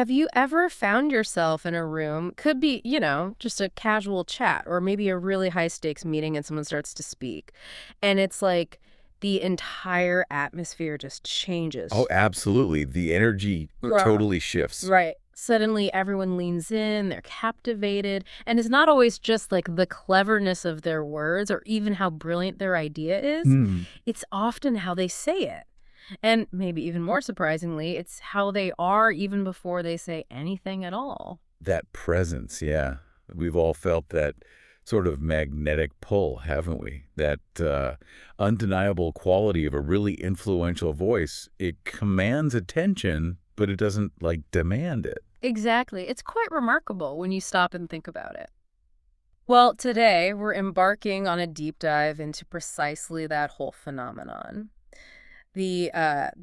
Have you ever found yourself in a room, could be, just a casual chat or maybe a really high stakes meeting and someone starts to speak, and it's like the entire atmosphere just Oh, changes. absolutely. The energy Right. totally shifts. Right. Suddenly everyone leans in, they're captivated, and it's not always just like the cleverness of their words or even how brilliant their idea is. Hmm. It's often how they say it. And maybe even more surprisingly, it's how they are even before they say anything at all. That presence, yeah. We've all felt that sort of magnetic pull, haven't we? That undeniable quality of a really influential voice. It commands attention, but it doesn't, like, demand it. Exactly. It's quite remarkable when you stop and think about it. Well, today we're embarking on a deep dive into precisely that whole phenomenon. The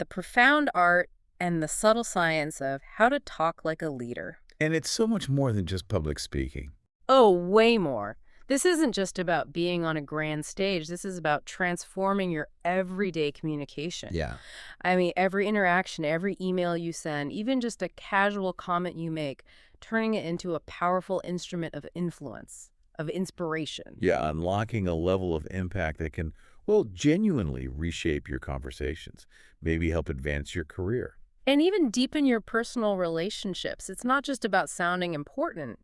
profound art and the subtle science of how to talk like a leader. And it's so much more than just public speaking. Oh, way more. This isn't just about being on a grand stage. This is about transforming your everyday communication. Yeah. I mean, every interaction, every email you send, even just a casual comment you make, turning it into a powerful instrument of influence, of inspiration. Yeah, unlocking a level of impact that can, well, genuinely reshape your conversations, maybe help advance your career. And even deepen your personal relationships. It's not just about sounding important.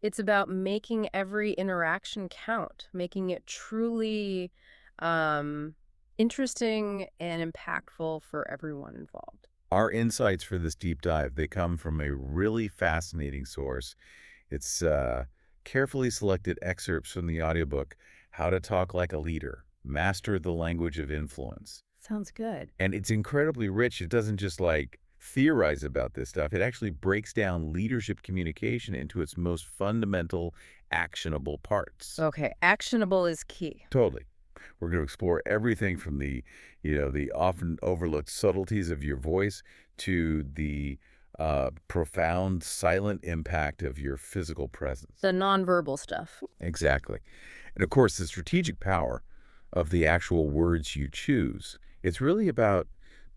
It's about making every interaction count, making it truly um, interesting and impactful for everyone involved. Our insights for this deep dive, they come from a really fascinating source. It's carefully selected excerpts from the audiobook, How to Talk Like a Leader, Master the Language of Influence. Sounds good. And it's incredibly rich. It doesn't just like theorize about this stuff. It actually breaks down leadership communication into its most fundamental, actionable parts. Okay, actionable is key. Totally. We're going to explore everything from the often overlooked subtleties of your voice to the profound silent impact of your physical presence. The nonverbal stuff. Exactly. And of course, the strategic power of the actual words you choose. It's really about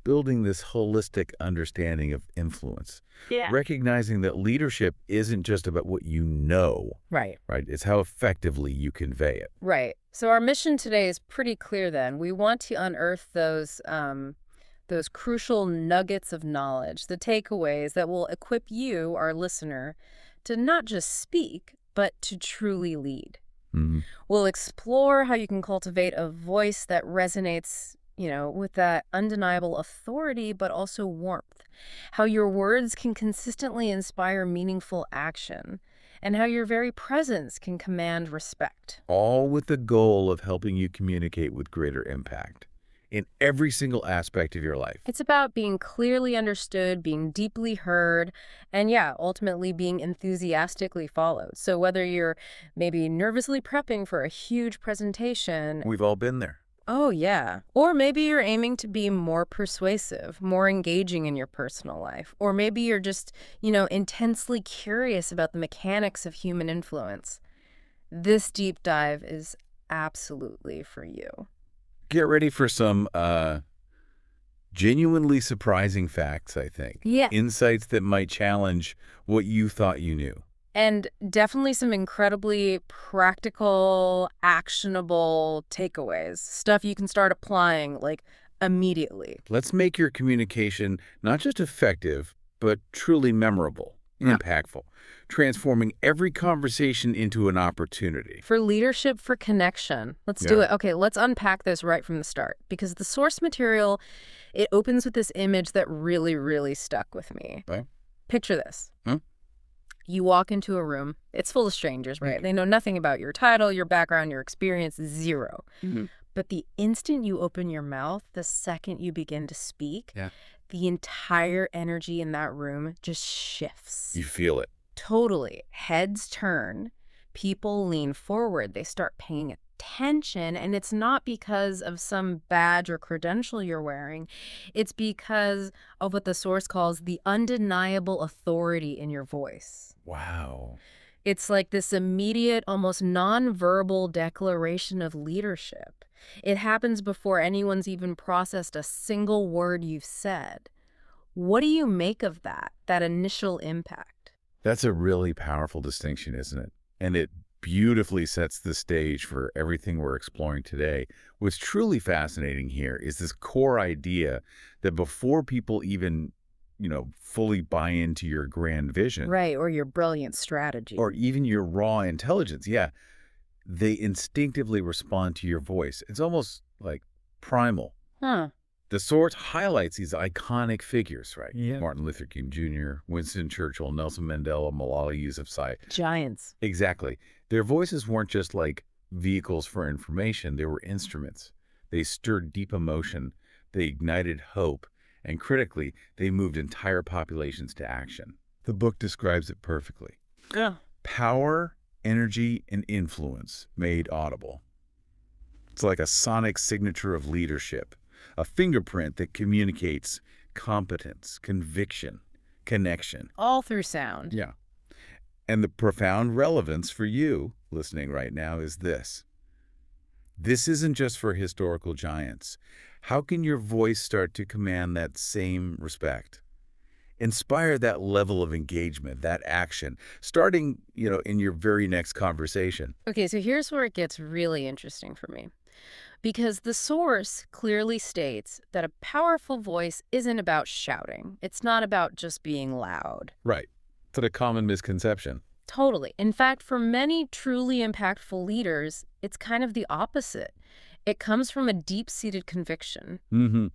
building this holistic understanding of influence, Yeah. recognizing that leadership isn't just about what you know, Right. right? It's how effectively you convey it. Right. So our mission today is pretty clear then. We want to unearth those crucial nuggets of knowledge, the takeaways that will equip you, our listener, to not just speak, but to truly lead. Mhm. We'll explore how you can cultivate a voice that resonates, with that undeniable authority, but also warmth. How your words can consistently inspire meaningful action, and how your very presence can command respect. All with the goal of helping you communicate with greater impact in every single aspect of your life. It's about being clearly understood, being deeply heard, and yeah, ultimately being enthusiastically followed. So whether you're maybe nervously prepping for a huge presentation. We've all been there. Oh, yeah. Or maybe you're aiming to be more persuasive, more engaging in your personal life. Or maybe you're just, intensely curious about the mechanics of human influence. This deep dive is absolutely for you. Get ready for some genuinely surprising facts, I think. Yeah. Insights that might challenge what you thought you knew. And definitely some incredibly practical, actionable takeaways. Stuff you can start applying, like, immediately. Let's make your communication not just effective, but truly memorable, Yeah. impactful, transforming every conversation into an opportunity. For leadership, for connection. Let's do Yeah. it. Okay, let's unpack this right from the start. Because the source material, it opens with this image that really, really stuck with me. Right? Picture this. Hmm? You walk into a room. It's full of strangers, right? They know nothing about your title, your background, your experience, zero. Mm-hmm. But the instant you open your mouth, the second you begin to speak, Yeah. the entire energy in that room just shifts. You feel it. Totally. Heads turn. People lean forward. They start paying attention. And it's not because of some badge or credential you're wearing. It's because of what the source calls the undeniable authority in your voice. Wow. It's like this immediate, almost nonverbal declaration of leadership. It happens before anyone's even processed a single word you've said. What do you make of that initial impact? That's a really powerful distinction, isn't it? And it beautifully sets the stage for everything we're exploring today. What's truly fascinating here is this core idea that before people even, fully buy into your grand vision Right, or your brilliant strategy. or even your raw intelligence, yeah, they instinctively respond to your voice. It's almost like primal. Huh. The source highlights these iconic figures, right? Yeah. Martin Luther King Jr., Winston Churchill, Nelson Mandela, Malala Yousafzai. Giants. Exactly. Their voices weren't just like vehicles for information, they were instruments. They stirred deep emotion, they ignited hope, and critically, they moved entire populations to action. The book describes it perfectly. Yeah. Power, energy, and influence made audible. It's like a sonic signature of leadership, a fingerprint that communicates competence, conviction, connection. All through sound. Yeah. And the profound relevance for you listening right now is this. This isn't just for historical giants. How can your voice start to command that same respect? Inspire that level of engagement, that action, starting, in your very next conversation. Okay, so here's where it gets really interesting for me. Because the source clearly states that a powerful voice isn't about shouting. It's not about just being loud. Right. It's a common misconception. Totally. In fact, for many truly impactful leaders, it's kind of the opposite. It comes from a deep-seated conviction.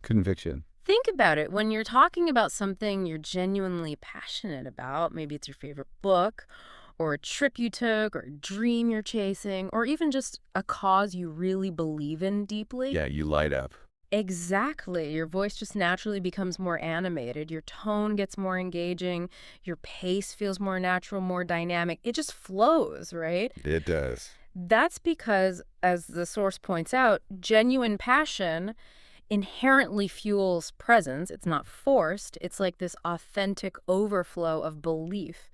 Conviction. Think about it. When you're talking about something you're genuinely passionate about, maybe it's your favorite book, or a trip you took, or a dream you're chasing, or even just a cause you really believe in deeply. Yeah, you light up. Exactly. Your voice just naturally becomes more animated. Your tone gets more engaging. Your pace feels more natural, more dynamic. It just flows, right? It does. That's because, as the source points out, genuine passion inherently fuels presence. It's not forced. It's like this authentic overflow of belief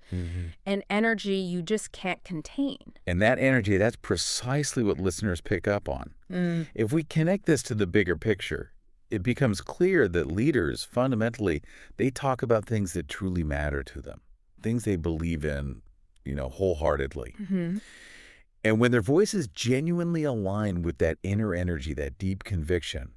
and energy you just can't contain. And that energy, that's precisely what listeners pick up on. If we connect this to the bigger picture, it becomes clear that leaders, fundamentally, they talk about things that truly matter to them, things they believe in, wholeheartedly. And when their voices genuinely align with that inner energy, that deep conviction,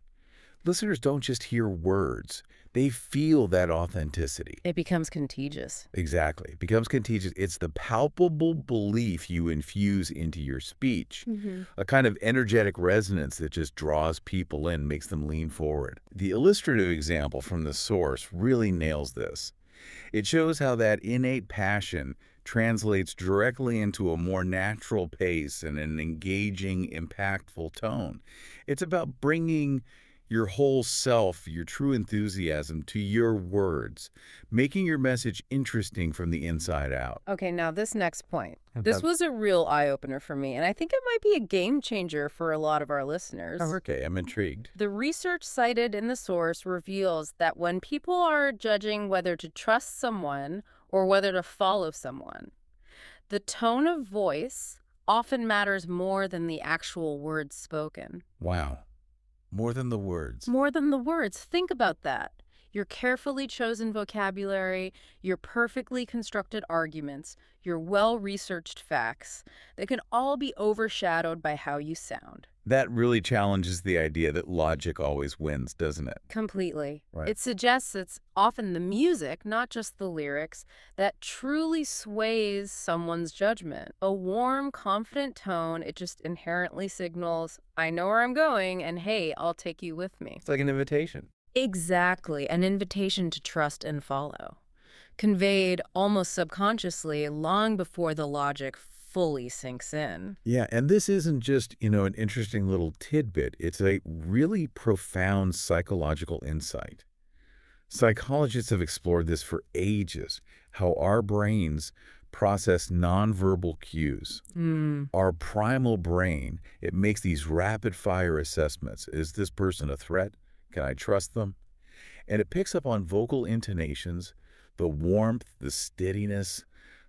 listeners don't just hear words. They feel that authenticity. It becomes contagious. Exactly. It becomes contagious. It's the palpable belief you infuse into your speech, a kind of energetic resonance that just draws people in, makes them lean forward. The illustrative example from the source really nails this. It shows how that innate passion translates directly into a more natural pace and an engaging, impactful tone. It's about bringing your whole self, your true enthusiasm to your words, making your message interesting from the inside out. Okay, now this next point. This was a real eye-opener for me, and I think it might be a game changer for a lot of our listeners. Oh, okay, I'm intrigued. The research cited in the source reveals that when people are judging whether to trust someone or whether to follow someone, the tone of voice often matters more than the actual words spoken. Wow. More than the words. More than the words. Think about that. Your carefully chosen vocabulary, your perfectly constructed arguments, your well-researched facts, they can all be overshadowed by how you sound. That really challenges the idea that logic always wins, doesn't it? Completely. Right. It suggests it's often the music, not just the lyrics, that truly sways someone's judgment. A warm, confident tone, it just inherently signals, I know where I'm going, and hey, I'll take you with me. It's like an invitation. Exactly, an invitation to trust and follow, conveyed almost subconsciously long before the logic fully sinks in. Yeah, and this isn't just, an interesting little tidbit. It's a really profound psychological insight. Psychologists have explored this for ages, how our brains process nonverbal cues. Our primal brain, it makes these rapid-fire assessments. Is this person a threat? Can I trust them? And it picks up on vocal intonations, the warmth, the steadiness,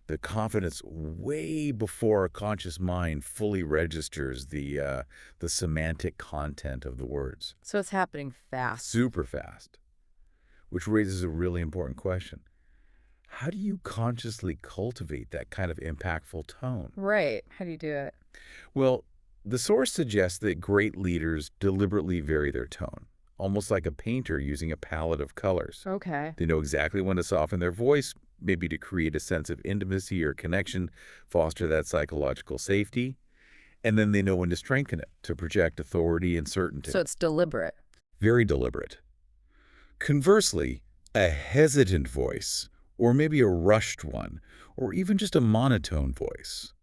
the confidence way before our conscious mind fully registers the semantic content of the words. So it's happening fast. Super fast. which raises a really important question. How do you consciously cultivate that kind of impactful tone? Right. How do you do it? Well, the source suggests that great leaders deliberately vary their tone, almost like a painter using a palette of colors. Okay. They know exactly when to soften their voice, maybe to create a sense of intimacy or connection, foster that psychological safety, and then they know when to strengthen it, to project authority and So certainty. it's deliberate. Very deliberate. Conversely, a hesitant voice, or maybe a rushed one, or even just a monotone voice,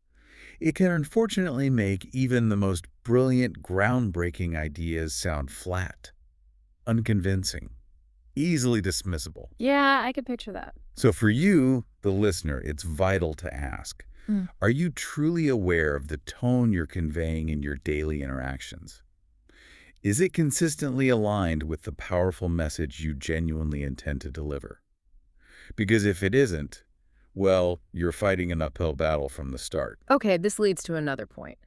it can unfortunately make even the most brilliant, groundbreaking ideas sound flat, unconvincing, easily dismissible. Yeah, I could picture that. So for you, the listener, it's vital to ask, Mm. are you truly aware of the tone you're conveying in your daily interactions? Is it consistently aligned with the powerful message you genuinely intend to deliver? Because if it isn't, well, you're fighting an uphill battle from the start. Okay, this leads to another point.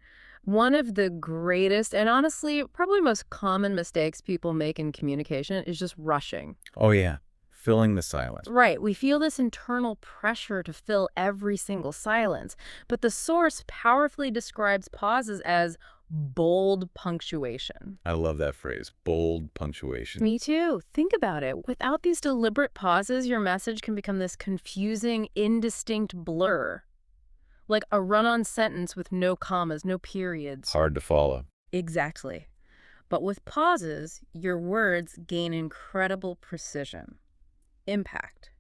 One of the greatest and honestly probably most common mistakes people make in communication is just rushing. Oh yeah, filling the silence. Right, we feel this internal pressure to fill every single silence, but the source powerfully describes pauses as bold punctuation. I love that phrase, bold punctuation. Me too. Think about it. Without these deliberate pauses, your message can become this confusing, indistinct blur. Like a run-on sentence with no commas, no periods. Hard to follow. Exactly. But with pauses, your words gain incredible precision, impact.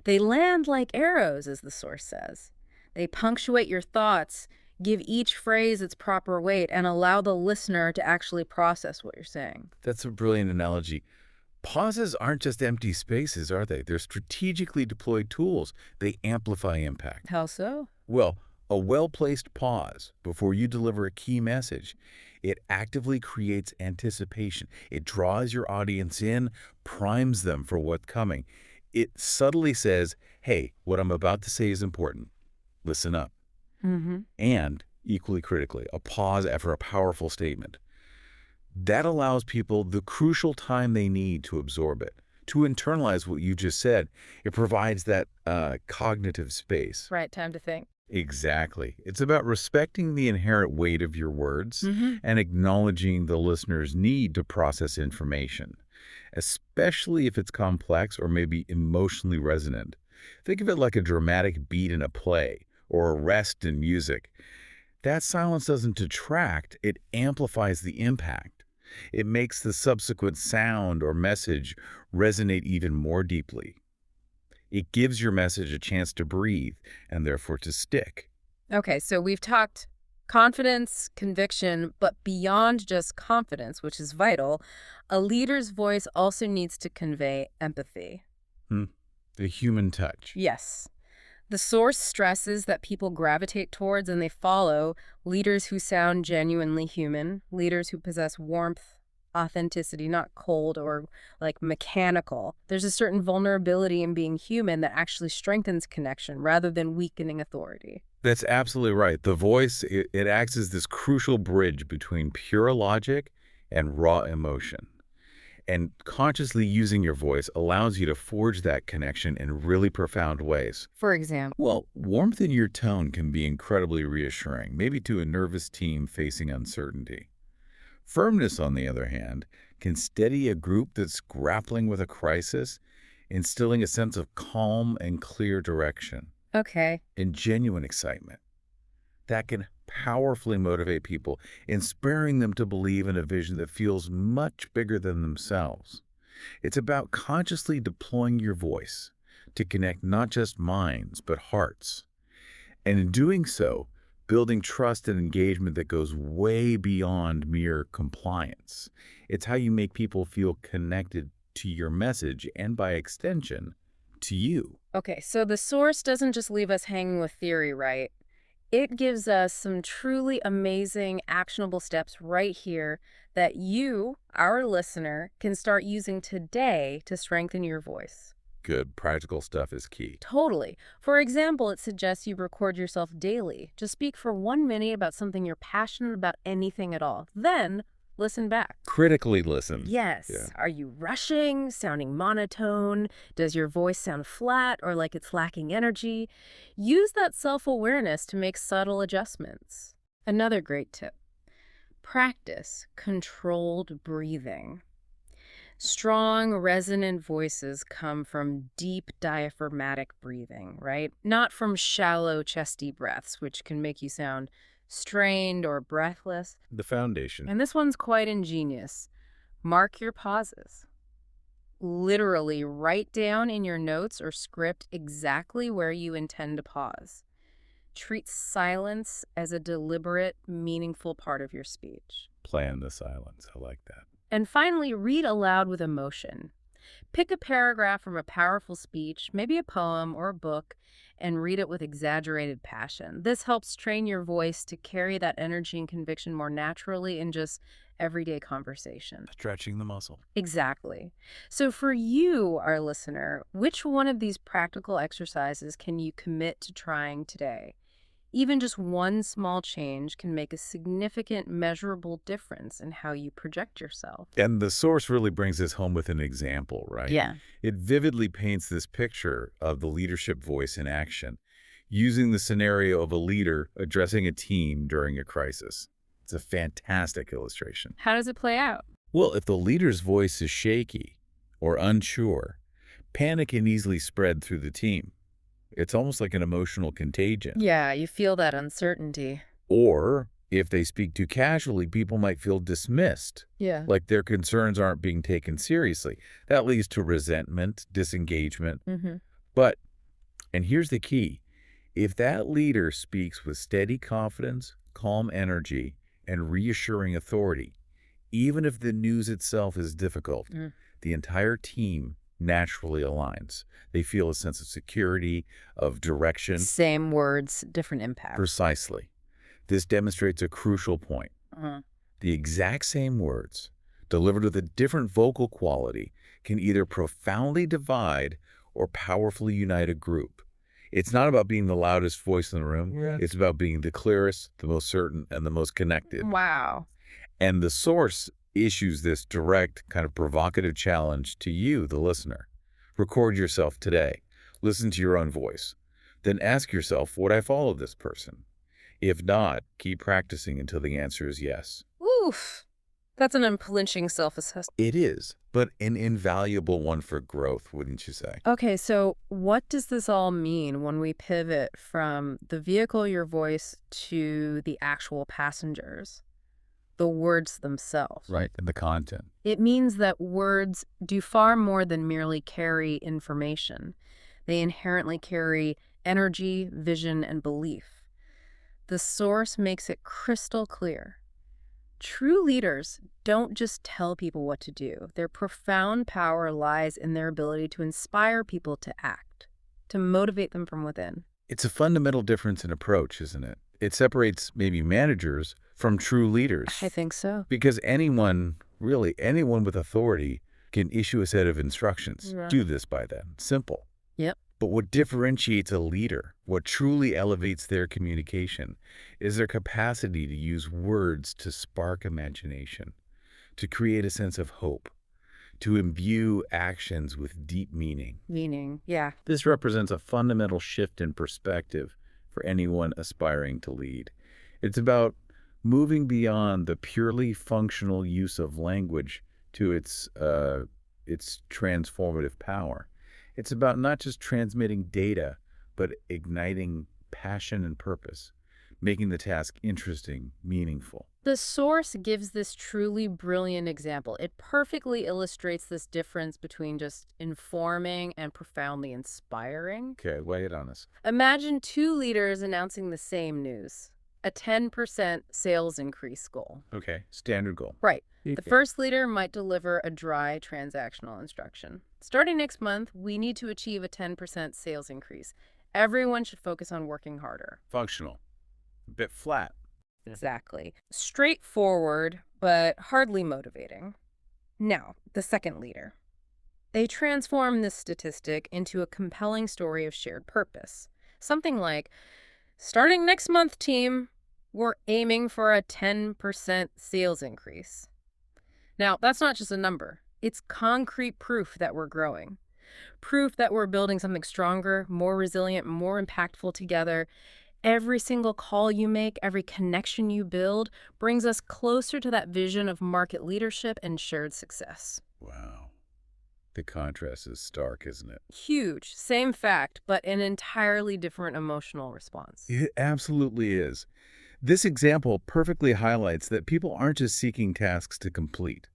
They land like arrows, as the source says. They punctuate your thoughts, give each phrase its proper weight, and allow the listener to actually process what you're saying. That's a brilliant analogy. Pauses aren't just empty spaces, are they? They're strategically deployed tools. They amplify impact. How so? Well, a well-placed pause before you deliver a key message, it actively creates anticipation. It draws your audience in, primes them for what's coming. It subtly says, hey, what I'm about to say is important. Listen up. Mm-hmm. And, equally critically, a pause after a powerful statement. That allows people the crucial time they need to absorb it, to internalize what you just said. It provides that cognitive space. Right, time to think. Exactly. It's about respecting the inherent weight of your words Mm-hmm. and acknowledging the listener's need to process information, especially if it's complex or maybe emotionally resonant. Think of it like a dramatic beat in a play or a rest in music. That silence doesn't detract, it amplifies the impact. It makes the subsequent sound or message resonate even more deeply. It gives your message a chance to breathe and therefore to stick. Okay, so we've talked confidence, conviction, but beyond just confidence, which is vital, a leader's voice also needs to convey empathy. Hmm. The human touch. Yes. The source stresses that people gravitate towards and they follow leaders who sound genuinely human, leaders who possess warmth, authenticity, not cold or like mechanical. There's a certain vulnerability in being human that actually strengthens connection rather than weakening authority. That's absolutely right. The voice, it acts as this crucial bridge between pure logic and raw emotion. And consciously using your voice allows you to forge that connection in really profound ways. For example, Well, warmth in your tone can be incredibly reassuring, maybe to a nervous team facing uncertainty. Firmness, on the other hand, can steady a group that's grappling with a crisis, instilling a sense of calm and clear direction okay. and genuine excitement. That can powerfully motivate people, inspiring them to believe in a vision that feels much bigger than themselves. It's about consciously deploying your voice to connect not just minds, but hearts. And in doing so, building trust and engagement that goes way beyond mere compliance. It's how you make people feel connected to your message and, by extension, to you. Okay, so the source doesn't just leave us hanging with theory, right? It gives us some truly amazing, actionable steps right here that you, our listener, can start using today to strengthen your voice. Good practical stuff is key. Totally. For example, it suggests you record yourself daily. Just speak for 1 minute about something you're passionate about, anything at all. Then Listen back. Critically listen. Yeah. Yes. Are you rushing, sounding monotone? Does your voice sound flat or like it's lacking energy? Use that self-awareness to make subtle adjustments. Another great tip: practice controlled breathing. Strong, resonant voices come from deep diaphragmatic breathing, right? Not from shallow, chesty breaths, which can make you sound strained or breathless. The foundation. And this one's quite ingenious. Mark your pauses. Literally write down in your notes or script exactly where you intend to pause. Treat silence as a deliberate, meaningful part of your speech. Plan the silence. I like that. And finally, read aloud with emotion. Pick a paragraph from a powerful speech, maybe a poem or a book, and read it with exaggerated passion. This helps train your voice to carry that energy and conviction more naturally in just everyday conversation. Stretching the muscle. Exactly. So for you, our listener, which one of these practical exercises can you commit to trying today? Even just one small change can make a significant, measurable difference in how you project yourself. And the source really brings this home with an example, right? Yeah. It vividly paints this picture of the leadership voice in action, using the scenario of a leader addressing a team during a crisis. It's a fantastic illustration. How does it play out? Well, if the leader's voice is shaky or unsure, panic can easily spread through the team. It's almost like an emotional contagion. Yeah, you feel that uncertainty. Or if they speak too casually, people might feel dismissed, Yeah. like their concerns aren't being taken seriously. That leads to resentment, disengagement. Mm-hmm. But, and here's the key, if that leader speaks with steady confidence, calm energy, and reassuring authority, even if the news itself is difficult, the entire team naturally aligns. They feel a sense of security, of direction. Same words, different impact. Precisely. This demonstrates a crucial point. The exact same words, delivered with a different vocal quality, can either profoundly divide or powerfully unite a group. It's not about being the loudest voice in the room. Yeah. It's about being the clearest, the most certain, and the most connected. Wow. And the source issues this direct, kind of provocative challenge to you, the listener. Record yourself today. Listen to your own voice. Then ask yourself, would I follow this person? If not, keep practicing until the answer is yes. Oof. That's an unflinching self-assessment. It is, but an invaluable one for growth, wouldn't you say? Okay, so what does this all mean when we pivot from the vehicle, your voice, to the actual passengers? The words themselves. Right, and the content. It means that words do far more than merely carry information. They inherently carry energy, vision, and belief. The source makes it crystal clear. True leaders don't just tell people what to do. Their profound power lies in their ability to inspire people to act, to motivate them from within. It's a fundamental difference in approach, isn't it? It separates maybe managers from true leaders. I think so. Because anyone, really anyone with authority, can issue a set of instructions. Yeah. Do this by then. Simple. Yep. But what differentiates a leader, what truly elevates their communication, is their capacity to use words to spark imagination, to create a sense of hope, to imbue actions with deep meaning. Meaning, yeah. This represents a fundamental shift in perspective for anyone aspiring to lead. It's about moving beyond the purely functional use of language to its transformative power. It's about not just transmitting data, but igniting passion and purpose, making the task interesting, meaningful. The source gives this truly brilliant example. It perfectly illustrates this difference between just informing and profoundly inspiring. Okay, lay it on us. Imagine two leaders announcing the same news. A 10% sales increase goal. Okay, standard goal. Right. The first leader might deliver a dry transactional instruction. Starting next month, we need to achieve a 10% sales increase. Everyone should focus on working harder. Functional. A bit flat. Exactly. Straightforward, but hardly motivating. Now, the second leader. They transform this statistic into a compelling story of shared purpose. Something like, starting next month, team, we're aiming for a 10% sales increase. Now, that's not just a number. It's concrete proof that we're growing. Proof that we're building something stronger, more resilient, more impactful together. Every single call you make, every connection you build brings us closer to that vision of market leadership and shared success. Wow. The contrast is stark, isn't it? Huge. Same fact, but an entirely different emotional response. It absolutely is. This example perfectly highlights that people aren't just seeking tasks to complete.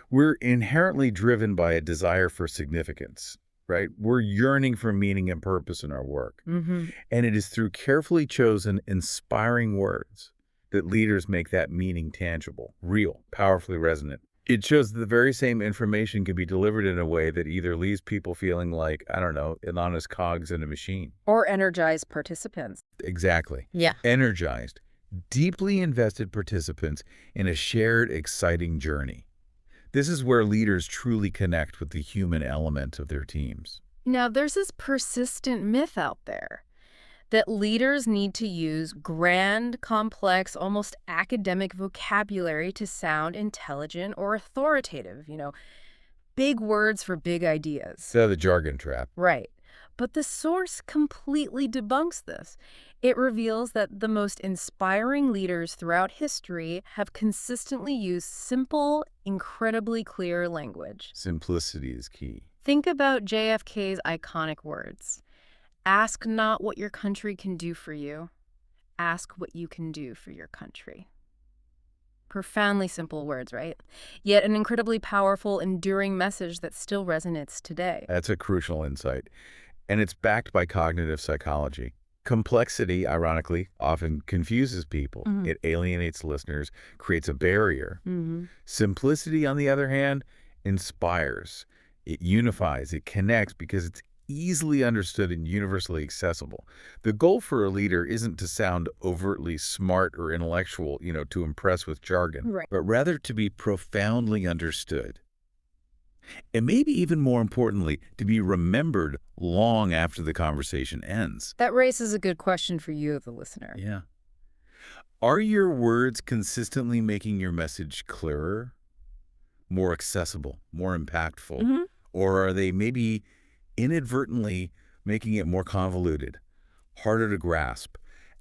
We're inherently driven by a desire for significance, right? We're yearning for meaning and purpose in our work. Mm-hmm. And it is through carefully chosen, inspiring words that leaders make that meaning tangible, real, powerfully resonant. It shows that the very same information can be delivered in a way that either leaves people feeling like, I don't know, an honest cogs in a machine. Or energized participants. Exactly. Yeah. Energized, deeply invested participants in a shared, exciting journey. This is where leaders truly connect with the human element of their teams. Now, there's this persistent myth out there that leaders need to use grand, complex, almost academic vocabulary to sound intelligent or authoritative, big words for big ideas. So the jargon trap. Right. But the source completely debunks this. It reveals that the most inspiring leaders throughout history have consistently used simple, incredibly clear language. Simplicity is key. Think about JFK's iconic words. Ask not what your country can do for you. Ask what you can do for your country. Profoundly simple words, right? Yet an incredibly powerful, enduring message that still resonates today. That's a crucial insight. And it's backed by cognitive psychology. Complexity, ironically, often confuses people. Mhm. It alienates listeners, creates a barrier. Mm-hmm. Simplicity, on the other hand, inspires. It unifies, it connects because it's easily understood and universally accessible. The goal for a leader isn't to sound overtly smart or intellectual, to impress with jargon, Right. but rather to be profoundly understood. And maybe even more importantly, to be remembered long after the conversation ends. That raises a good question for you, the listener. Yeah. Are your words consistently making your message clearer, more accessible, more impactful? Mm-hmm. Or are they maybe inadvertently making it more convoluted, harder to grasp,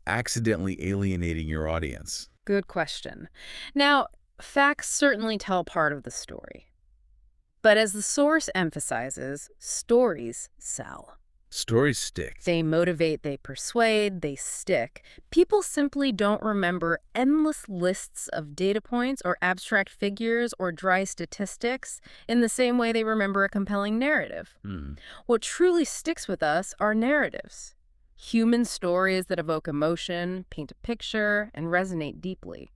accidentally alienating your audience? Good question. Now, facts certainly tell part of the story. But as the source emphasizes, stories sell. Stories stick. They motivate, they persuade, they stick. People simply don't remember endless lists of data points or abstract figures or dry statistics in the same way they remember a compelling narrative. What truly sticks with us are narratives. Human stories that evoke emotion, paint a picture, and resonate deeply.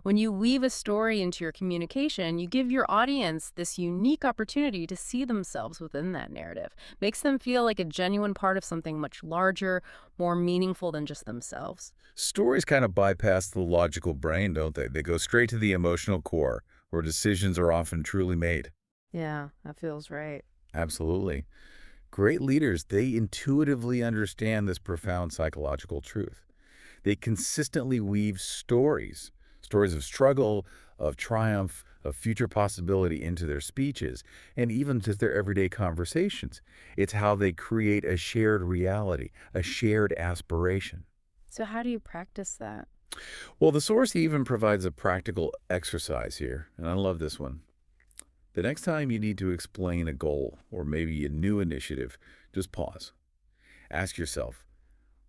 When you weave a story into your communication, you give your audience this unique opportunity to see themselves within that narrative. Makes them feel like a genuine part of something much larger, more meaningful than just themselves. Stories kind of bypass the logical brain, don't they? They go straight to the emotional core, where decisions are often truly made. Yeah, that feels right. Absolutely. Great leaders, they intuitively understand this profound psychological truth. They consistently weave stories of struggle, of triumph, of future possibility into their speeches, and even to their everyday conversations. It's how they create a shared reality, a shared aspiration. So how do you practice that? Well, the source even provides a practical exercise here, and I love this one. The next time you need to explain a goal or maybe a new initiative, just pause. Ask yourself,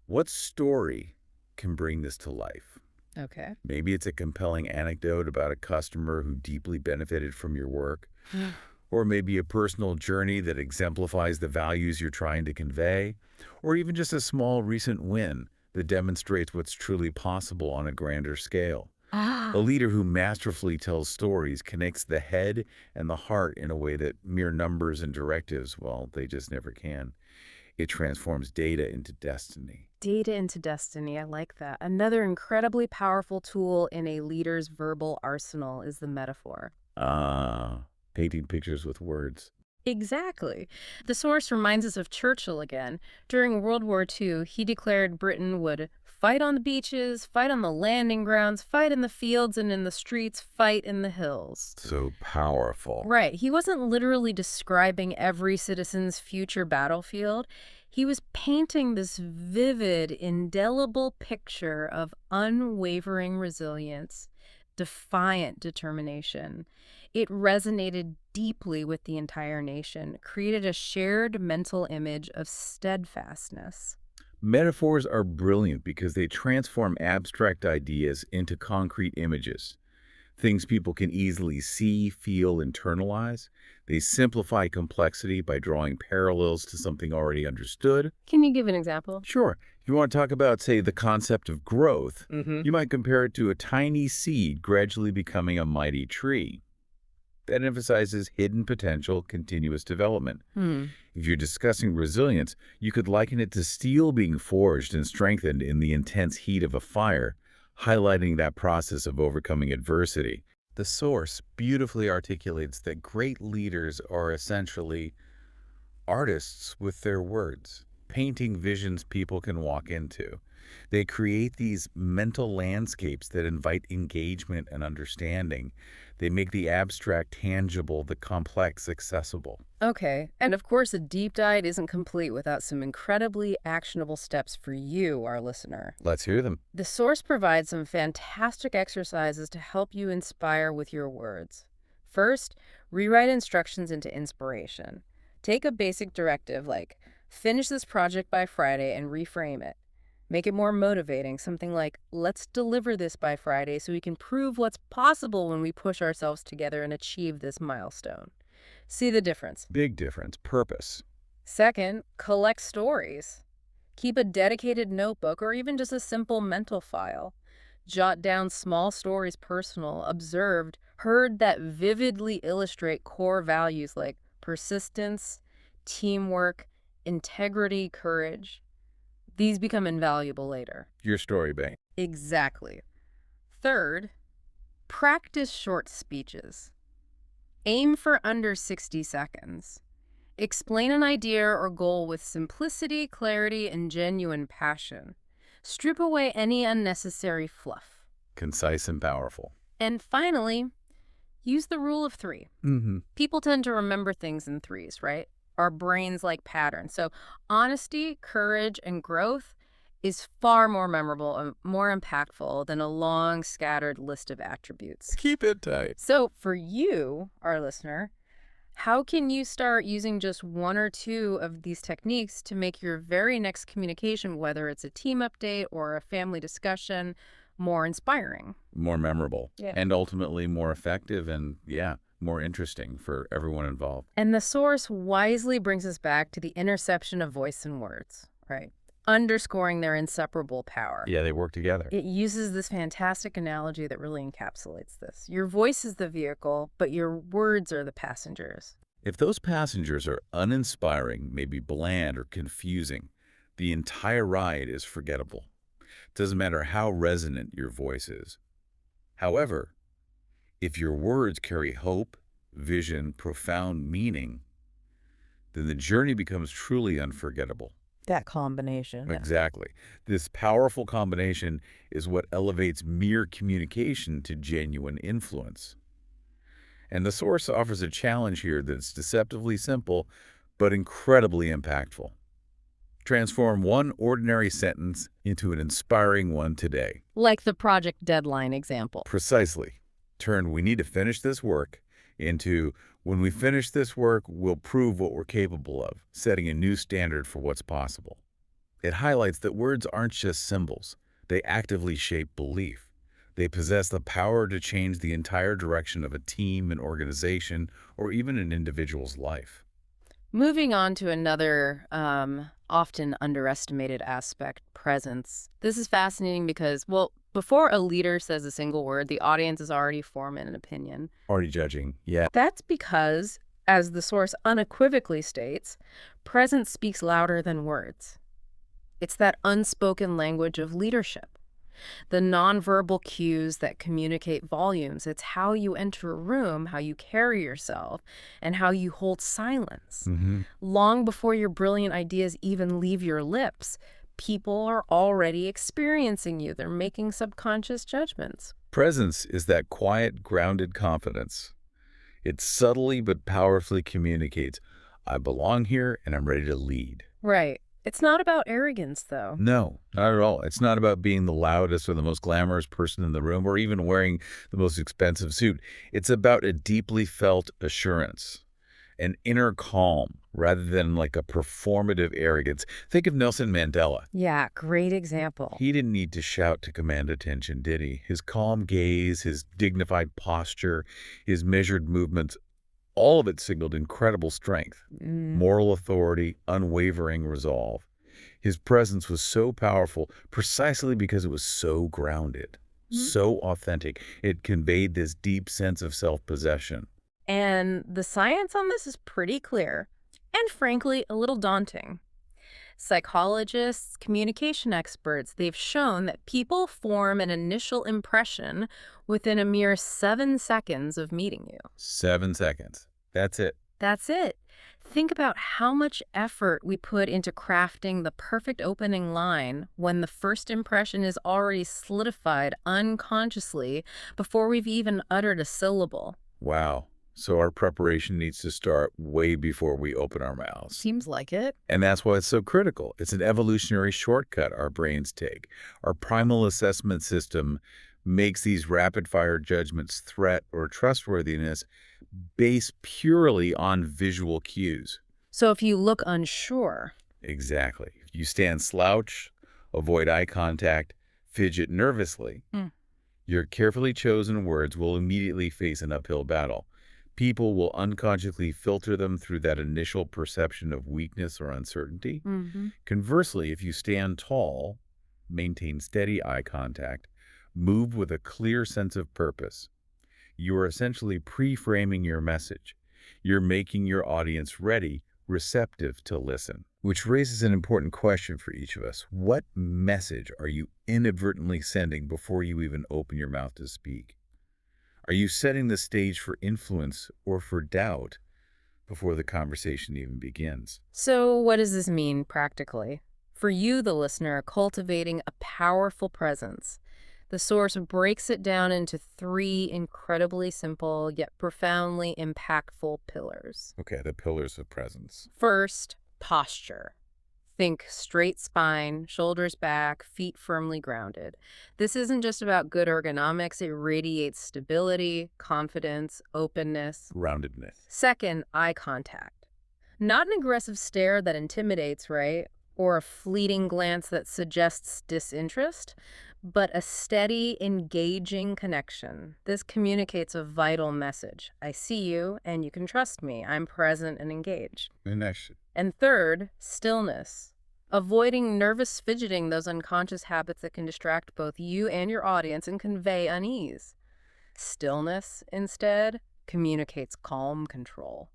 what story can bring this to life? Okay. Maybe it's a compelling anecdote about a customer who deeply benefited from your work, or maybe a personal journey that exemplifies the values you're trying to convey, or even just a small recent win that demonstrates what's truly possible on a grander scale. A leader who masterfully tells stories connects the head and the heart in a way that mere numbers and directives, well, they just never can. It transforms data into destiny. Data into destiny. I like that. Another incredibly powerful tool in a leader's verbal arsenal is the metaphor. Painting pictures with words. Exactly. The source reminds us of Churchill again. During World War II, he declared Britain would Fight on the beaches, fight on the landing grounds, fight in the fields and in the streets, fight in the hills. So powerful. Right. He wasn't literally describing every citizen's future battlefield. He was painting this vivid, indelible picture of unwavering resilience, defiant determination. It resonated deeply with the entire nation, created a shared mental image of steadfastness. Metaphors are brilliant because they transform abstract ideas into concrete images. Things people can easily see, feel, internalize. They simplify complexity by drawing parallels to something already understood. Can you give an example? Sure, if you want to talk about, say, the concept of growth, Mm-hmm. you might compare it to a tiny seed gradually becoming a mighty tree. That emphasizes hidden potential, continuous development. If you're discussing resilience, you could liken it to steel being forged and strengthened in the intense heat of a fire, highlighting that process of overcoming adversity. The source beautifully articulates that great leaders are essentially artists with their words, painting visions people can walk into. They create these mental landscapes that invite engagement and understanding. They make the abstract tangible, the complex accessible. Okay, and of course, a deep dive isn't complete without some incredibly actionable steps for you, our listener. Let's hear them. The source provides some fantastic exercises to help you inspire with your words. First, rewrite instructions into inspiration. Take a basic directive like, finish this project by Friday and reframe it. Make it more motivating, something like, let's deliver this by Friday so we can prove what's possible when we push ourselves together and achieve this milestone. See the difference. Big difference. Purpose. Second, collect stories. Keep a dedicated notebook or even just a simple mental file. Jot down small stories personal, observed, heard that vividly illustrate core values like persistence, teamwork, integrity, courage. These become invaluable later. Your story bank. Exactly. Third, practice short speeches. Aim for under 60 seconds. Explain an idea or goal with simplicity, clarity, and genuine passion. Strip away any unnecessary fluff. Concise and powerful. And finally, use the rule of 3. People tend to remember things in threes, right? Our brains like patterns. So honesty, courage, and growth is far more memorable and more impactful than a long, scattered list of attributes. Keep it tight. So for you, our listener, how can you start using just 1 or 2 of these techniques to make your very next communication, whether it's a team update or a family discussion, more inspiring? More memorable. Yeah. And ultimately more effective and, more interesting for everyone involved. And the source wisely brings us back to the intersection of voice and words, right? Underscoring their inseparable power. Yeah, they work together. It uses this fantastic analogy that really encapsulates this. Your voice is the vehicle, but your words are the passengers. If those passengers are uninspiring, maybe bland or confusing, the entire ride is forgettable. Doesn't matter how resonant your voice is. However, if your words carry hope, vision, profound meaning, then the journey becomes truly unforgettable. That combination. Exactly. This powerful combination is what elevates mere communication to genuine influence. And the source offers a challenge here that's deceptively simple, but incredibly impactful. Transform one ordinary sentence into an inspiring one today. Like the project deadline example. Precisely. Turn "we need to finish this work" into "when we finish this work, we'll prove what we're capable of," setting a new standard for what's possible. It highlights that words aren't just symbols. They actively shape belief. They possess the power to change the entire direction of a team, an organization, or even an individual's life. Moving on to another often underestimated aspect, presence. This is fascinating because, before a leader says a single word, the audience is already forming an opinion. Already judging, yeah. That's because, as the source unequivocally states, presence speaks louder than words. It's that unspoken language of leadership. The nonverbal cues that communicate volumes. It's how you enter a room, how you carry yourself, and how you hold silence. Long before your brilliant ideas even leave your lips, People are already experiencing you. They're making subconscious judgments. Presence is that quiet, grounded confidence. It subtly but powerfully communicates, I belong here and I'm ready to lead. Right. It's not about arrogance, though. No, not at all. It's not about being the loudest or the most glamorous person in the room or even wearing the most expensive suit. It's about a deeply felt assurance, an inner calm, rather than like a performative arrogance. Think of Nelson Mandela. Yeah, great example. He didn't need to shout to command attention, did he? His calm gaze, his dignified posture, his measured movements, all of it signaled incredible strength, Mm. moral authority, unwavering resolve. His presence was so powerful precisely because it was so grounded, so authentic. It conveyed this deep sense of self-possession. And the science on this is pretty clear and, frankly, a little daunting. Psychologists, communication experts, they've shown that people form an initial impression within a mere 7 seconds of meeting you. 7 seconds. That's it. That's it. Think about how much effort we put into crafting the perfect opening line when the first impression is already solidified unconsciously before we've even uttered a syllable. Wow. So our preparation needs to start way before we open our mouths. Seems like it. And that's why it's so critical. It's an evolutionary shortcut our brains take. Our primal assessment system makes these rapid-fire judgments, threat or trustworthiness, based purely on visual cues. So if you look unsure, Exactly. If you stand slouch, avoid eye contact, fidget nervously, your carefully chosen words will immediately face an uphill battle. People will unconsciously filter them through that initial perception of weakness or uncertainty. Conversely, if you stand tall, maintain steady eye contact, move with a clear sense of purpose, you are essentially pre-framing your message. You're making your audience ready, receptive to listen. Which raises an important question for each of us. What message are you inadvertently sending before you even open your mouth to speak? Are you setting the stage for influence or for doubt before the conversation even begins? So, what does this mean practically? For you, the listener, cultivating a powerful presence. The source breaks it down into 3 incredibly simple yet profoundly impactful pillars. Okay, the pillars of presence. First, posture. Think straight spine, shoulders back, feet firmly grounded. This isn't just about good ergonomics, it radiates stability, confidence, openness. Roundedness. Second, eye contact. Not an aggressive stare that intimidates, right? Or a fleeting glance that suggests disinterest, but a steady, engaging connection. This communicates a vital message. I see you, and you can trust me. I'm present and engaged. And third, stillness. Avoiding nervous fidgeting, those unconscious habits that can distract both you and your audience and convey unease. Stillness, instead, communicates calm control,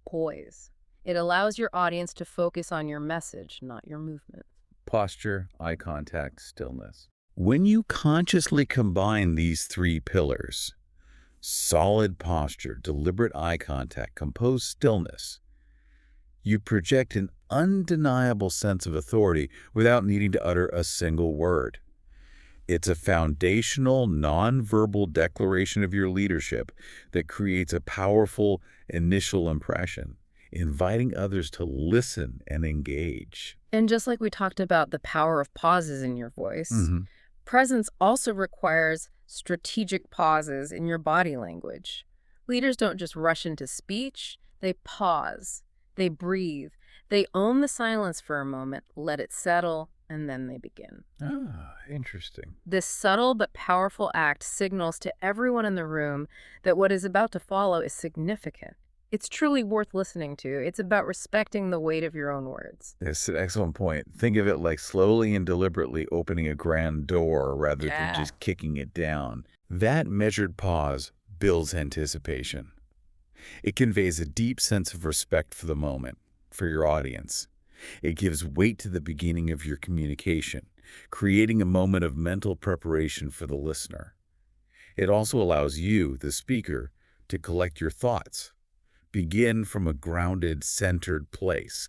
poise. It allows your audience to focus on your message, not your movement. Posture, eye contact, stillness. When you consciously combine these 3 pillars, solid posture, deliberate eye contact, composed stillness, you project an undeniable sense of authority without needing to utter a single word. It's a foundational, nonverbal declaration of your leadership that creates a powerful initial impression, inviting others to listen and engage. And just like we talked about the power of pauses in your voice, presence also requires strategic pauses in your body language. Leaders don't just rush into speech, they pause, they breathe, they own the silence for a moment, let it settle, and then they begin. Ah, interesting. This subtle but powerful act signals to everyone in the room that what is about to follow is significant. It's truly worth listening to. It's about respecting the weight of your own words. That's an excellent point. Think of it like slowly and deliberately opening a grand door rather than just kicking it down. That measured pause builds anticipation. It conveys a deep sense of respect for the moment, for your audience. It gives weight to the beginning of your communication, creating a moment of mental preparation for the listener. It also allows you, the speaker, to collect your thoughts begin from a grounded, centered place,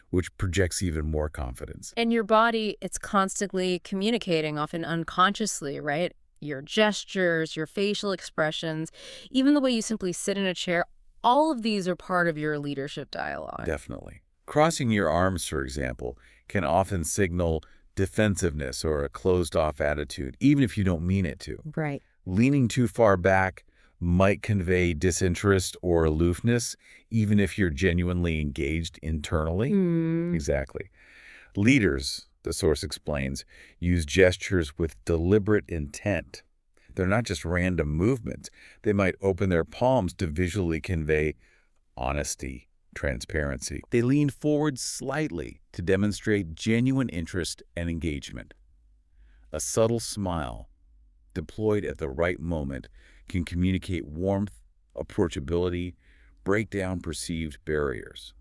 which projects even more confidence. And your body, it's constantly communicating, often unconsciously, right? Your gestures, your facial expressions, even the way you simply sit in a chair, all of these are part of your leadership dialogue. Definitely. Crossing your arms, for example, can often signal defensiveness or a closed-off attitude, even if you don't mean it to. Right. Leaning too far back might convey disinterest or aloofness, even if you're genuinely engaged internally. Hmm. Exactly. Leaders, the source explains, use gestures with deliberate intent. They're not just random movements. They might open their palms to visually convey honesty, transparency. They lean forward slightly to demonstrate genuine interest and engagement. A subtle smile, deployed at the right moment, can communicate warmth, approachability, break down perceived barriers.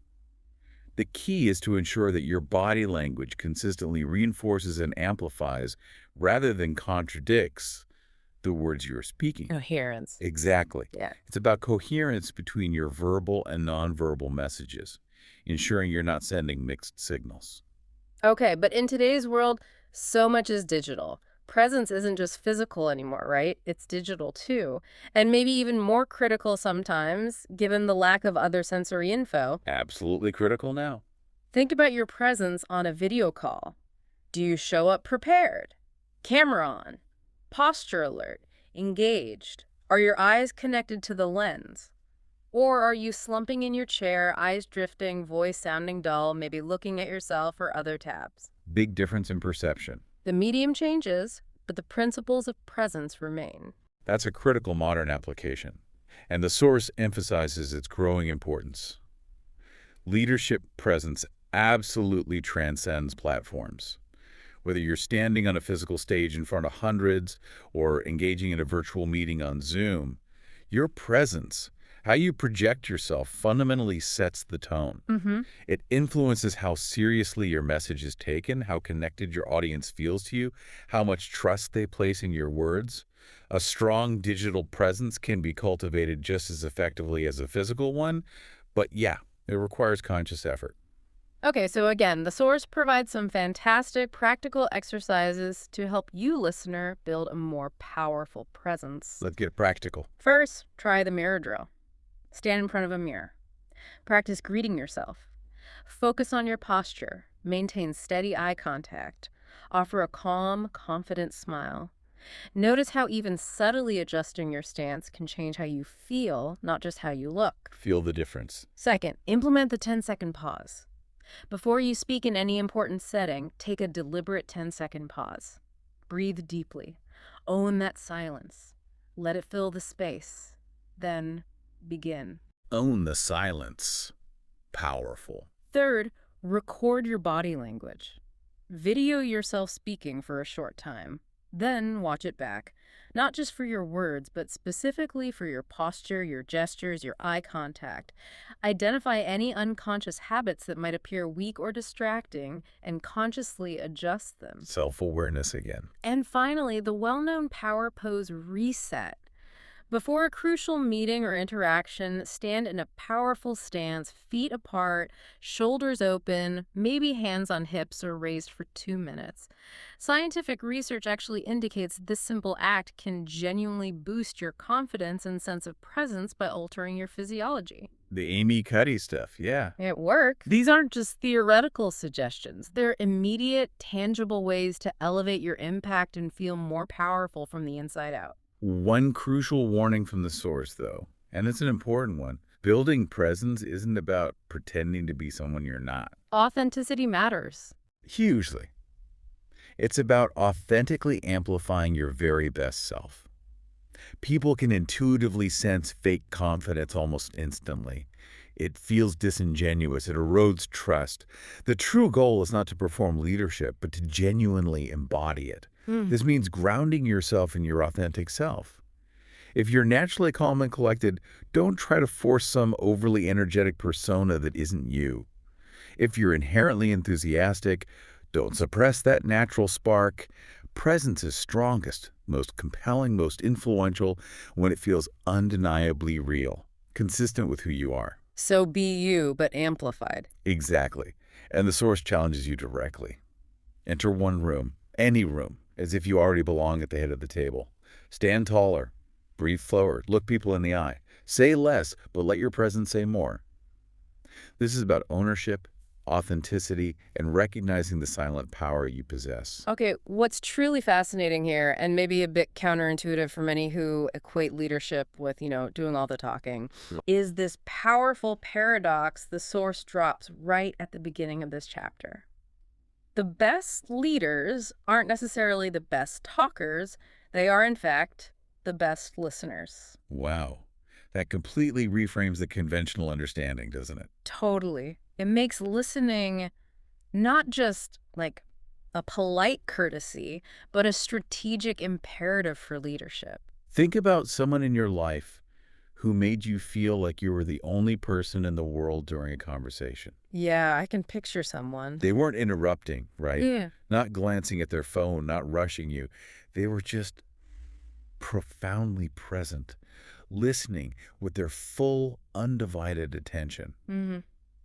The key is to ensure that your body language consistently reinforces and amplifies rather than contradicts the words you're speaking. Coherence. Exactly. Yeah. It's about coherence between your verbal and nonverbal messages, ensuring you're not sending mixed signals. Okay, but in today's world, so much is digital. Presence isn't just physical anymore, right? It's digital too. And maybe even more critical sometimes, given the lack of other sensory info. Absolutely critical now. Think about your presence on a video call. Do you show up prepared? Camera on? Posture alert? Engaged? Are your eyes connected to the lens? Or are you slumping in your chair, eyes drifting, voice sounding dull, maybe looking at yourself or other tabs? Big difference in perception. The medium changes, but the principles of presence remain. That's a critical modern application, and the source emphasizes its growing importance. Leadership presence absolutely transcends platforms. Whether you're standing on a physical stage in front of hundreds or engaging in a virtual meeting on Zoom, your presence, how you project yourself, fundamentally sets the tone. Mm-hmm. It influences how seriously your message is taken, how connected your audience feels to you, how much trust they place in your words. A strong digital presence can be cultivated just as effectively as a physical one, but yeah, it requires conscious effort. Okay, so again, the source provides some fantastic practical exercises to help you, listener, build a more powerful presence. Let's get practical. First, try the mirror drill. Stand in front of a mirror. Practice greeting yourself. Focus on your posture. Maintain steady eye contact. Offer a calm, confident smile. Notice how even subtly adjusting your stance can change how you feel, not just how you look. Feel the difference. Second, implement the 10-second pause. Before you speak in any important setting, take a deliberate 10-second pause. Breathe deeply. Own that silence. Let it fill the space. Then begin. Own the silence. Powerful. Third, record your body language. Video yourself speaking for a short time. Then watch it back, not just for your words, but specifically for your posture, your gestures, your eye contact. Identify any unconscious habits that might appear weak or distracting and consciously adjust them. Self-awareness again. And finally, the well-known power pose reset. Before a crucial meeting or interaction, stand in a powerful stance, feet apart, shoulders open, maybe hands on hips or raised for 2 minutes. Scientific research actually indicates this simple act can genuinely boost your confidence and sense of presence by altering your physiology. The Amy Cuddy stuff, yeah. It works. These aren't just theoretical suggestions. They're immediate, tangible ways to elevate your impact and feel more powerful from the inside out. One crucial warning from the source, though, and it's an important one. Building presence isn't about pretending to be someone you're not. Authenticity matters. Hugely. It's about authentically amplifying your very best self. People can intuitively sense fake confidence almost instantly. It feels disingenuous. It erodes trust. The true goal is not to perform leadership, but to genuinely embody it. This means grounding yourself in your authentic self. If you're naturally calm and collected, don't try to force some overly energetic persona that isn't you. If you're inherently enthusiastic, don't suppress that natural spark. Presence is strongest, most compelling, most influential when it feels undeniably real, consistent with who you are. So be you, but amplified. Exactly. And the source challenges you directly. Enter one room, any room, as if you already belong at the head of the table. Stand taller, breathe slower, look people in the eye. Say less, but let your presence say more. This is about ownership, authenticity, and recognizing the silent power you possess. Okay, what's truly fascinating here, and maybe a bit counterintuitive for many who equate leadership with, doing all the talking, is this powerful paradox the source drops right at the beginning of this chapter. The best leaders aren't necessarily the best talkers. They are, in fact, the best listeners. Wow. That completely reframes the conventional understanding, doesn't it? Totally. It makes listening not just like a polite courtesy, but a strategic imperative for leadership. Think about someone in your life who made you feel like you were the only person in the world during a conversation. Yeah, I can picture someone. They weren't interrupting, right? Yeah. Not glancing at their phone, not rushing you. They were just profoundly present, listening with their full, undivided attention. Mm-hmm.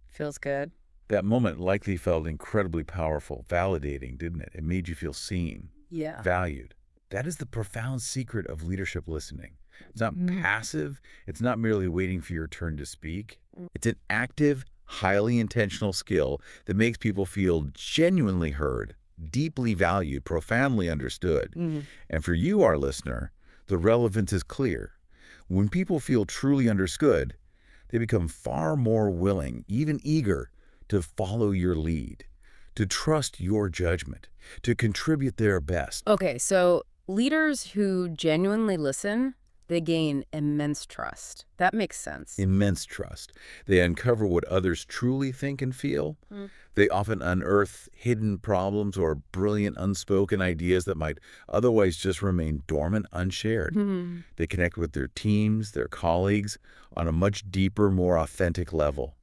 Feels good. That moment likely felt incredibly powerful, validating, didn't it? It made you feel seen, Yeah. valued. That is the profound secret of leadership listening. It's not Mm. passive. It's not merely waiting for your turn to speak. It's an active, highly intentional skill that makes people feel genuinely heard, deeply valued, profoundly understood. Mm. And for you, our listener, the relevance is clear. When people feel truly understood, they become far more willing, even eager, to follow your lead, to trust your judgment, to contribute their best. Okay, so leaders who genuinely listen, they gain immense trust. That makes sense. Immense trust. They uncover what others truly think and feel. Mm. They often unearth hidden problems or brilliant unspoken ideas that might otherwise just remain dormant, unshared. Mhm. They connect with their teams, their colleagues, on a much deeper, more authentic level,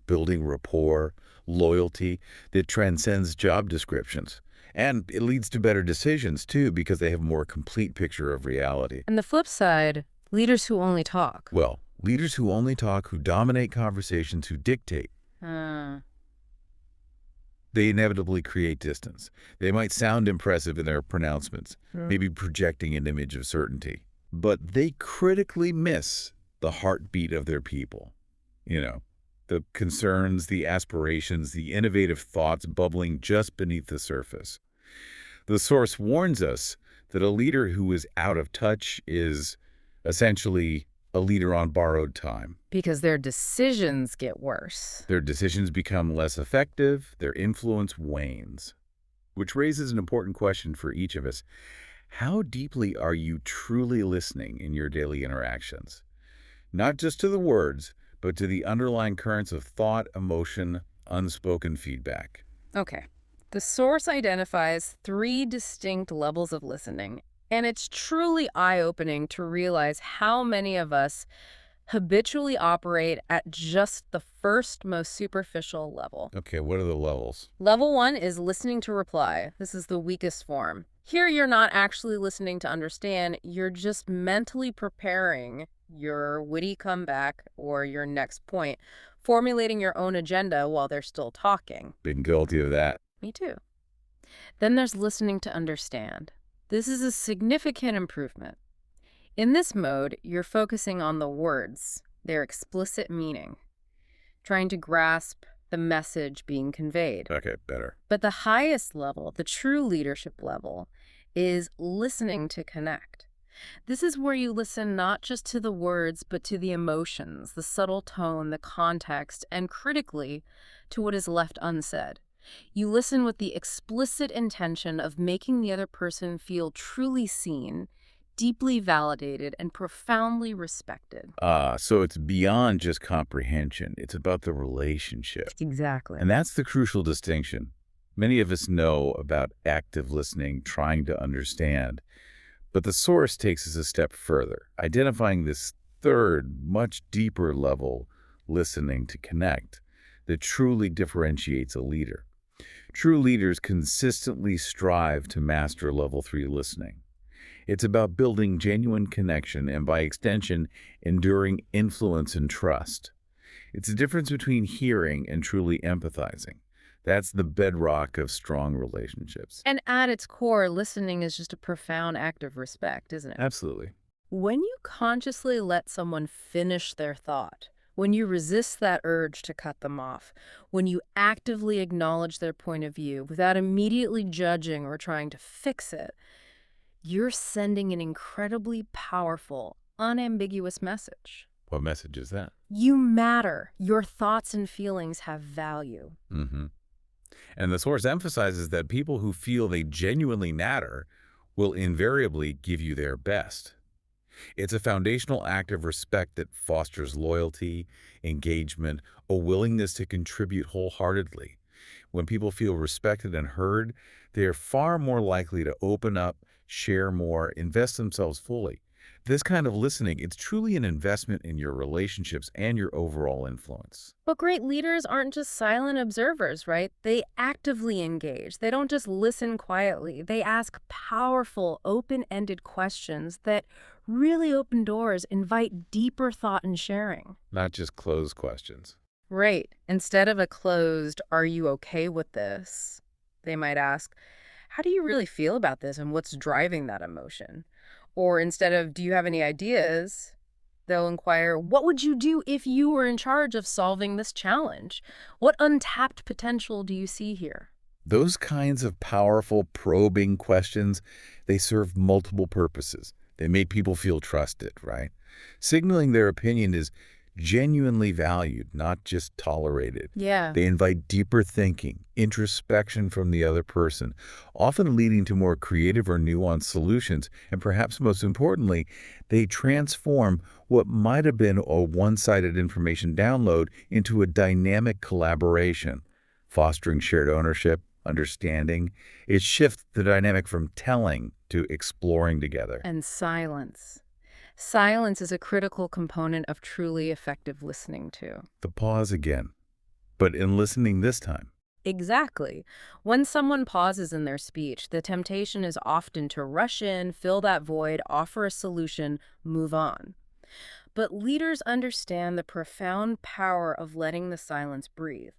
building rapport, loyalty that transcends job descriptions. And it leads to better decisions, too, because they have a more complete picture of reality. And the flip side, leaders who only talk. Well, leaders who only talk, who dominate conversations, who dictate, Uh, they inevitably create distance. They might sound impressive in their pronouncements, maybe projecting an image of certainty, but they critically miss the heartbeat of their people. The concerns, the aspirations, the innovative thoughts bubbling just beneath the surface. The source warns us that a leader who is out of touch is essentially a leader on borrowed time. because their decisions get worse. Their decisions become less effective, their influence wanes. Which raises an important question for each of us. How deeply are you truly listening in your daily interactions? Not just to the words, but to the underlying currents of thought, emotion, unspoken feedback. Okay. The source identifies 3 distinct levels of listening, and it's truly eye-opening to realize how many of us habitually operate at just the first, most superficial level. Okay, what are the levels? Level 1 is listening to reply. This is the weakest form. Here, you're not actually listening to understand, you're just mentally preparing your witty comeback or your next point, formulating your own agenda while they're still talking. Been guilty of that. Me too. Then there's listening to understand. This is a significant improvement. In this mode, you're focusing on the words, their explicit meaning, trying to grasp the message being conveyed. Okay, better. But the highest level, the true leadership level, is listening to connect. This is where you listen not just to the words, but to the emotions, the subtle tone, the context, and critically, to what is left unsaid. You listen with the explicit intention of making the other person feel truly seen, deeply validated, and profoundly respected. So it's beyond just comprehension. It's about the relationship. Exactly. And that's the crucial distinction. Many of us know about active listening, trying to understand. But the source takes us a step further, identifying this third, much deeper level, listening to connect, that truly differentiates a leader. True leaders consistently strive to master level 3 listening. It's about building genuine connection and, by extension, enduring influence and trust. It's the difference between hearing and truly empathizing. That's the bedrock of strong relationships. And at its core, listening is just a profound act of respect, isn't it? Absolutely. When you consciously let someone finish their thought, when you resist that urge to cut them off, when you actively acknowledge their point of view without immediately judging or trying to fix it, you're sending an incredibly powerful, unambiguous message. What message is that? You matter. Your thoughts and feelings have value. Mm-hmm. And the source emphasizes that people who feel they genuinely matter will invariably give you their best. It's a foundational act of respect that fosters loyalty, engagement, a willingness to contribute wholeheartedly. When people feel respected and heard, they are far more likely to open up, share more, invest themselves fully. This kind of listening, it's truly an investment in your relationships and your overall influence. But great leaders aren't just silent observers, right? They actively engage. They don't just listen quietly. They ask powerful, open-ended questions that really open doors, invite deeper thought and sharing. Not just closed questions. Right. Instead of a closed, "Are you okay with this?" they might ask, "How do you really feel about this and what's driving that emotion?" Or instead of, "Do you have any ideas?" they'll inquire, "What would you do if you were in charge of solving this challenge? What untapped potential do you see here?" Those kinds of powerful, probing questions, they serve multiple purposes. They make people feel trusted, right? Signaling their opinion is genuinely valued, not just tolerated. Yeah. They invite deeper thinking, introspection from the other person, often leading to more creative or nuanced solutions. And perhaps most importantly, they transform what might have been a one-sided information download into a dynamic collaboration, fostering shared ownership, understanding. It shifts the dynamic from telling to exploring together. And silence. Silence is a critical component of truly effective listening, too. The pause again, but in listening this time. Exactly. When someone pauses in their speech, the temptation is often to rush in, fill that void, offer a solution, move on. But leaders understand the profound power of letting the silence breathe.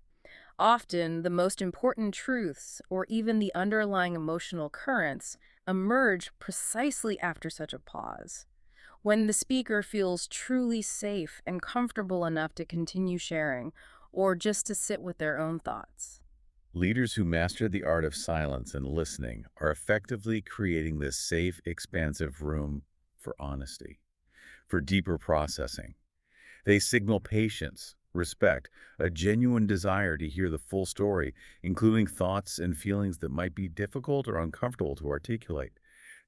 Often, the most important truths, or even the underlying emotional currents, emerge precisely after such a pause. When the speaker feels truly safe and comfortable enough to continue sharing, or just to sit with their own thoughts. Leaders who master the art of silence and listening are effectively creating this safe, expansive room for honesty, for deeper processing. They signal patience, respect, a genuine desire to hear the full story, including thoughts and feelings that might be difficult or uncomfortable to articulate.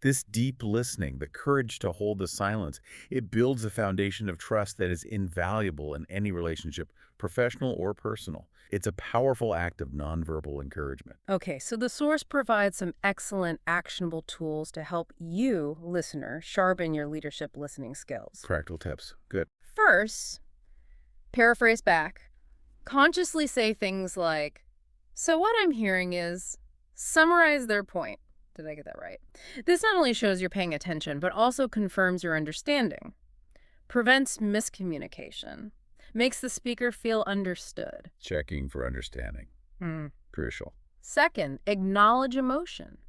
This deep listening, the courage to hold the silence, it builds a foundation of trust that is invaluable in any relationship, professional or personal. It's a powerful act of nonverbal encouragement. Okay, so the source provides some excellent actionable tools to help you, listener, sharpen your leadership listening skills. Practical tips. Good. First, paraphrase back. Consciously say things like, "So what I'm hearing is," summarize their point. Did I get that right? This not only shows you're paying attention, but also confirms your understanding. Prevents miscommunication. Makes the speaker feel understood. Checking for understanding. Crucial. Second, acknowledge emotion.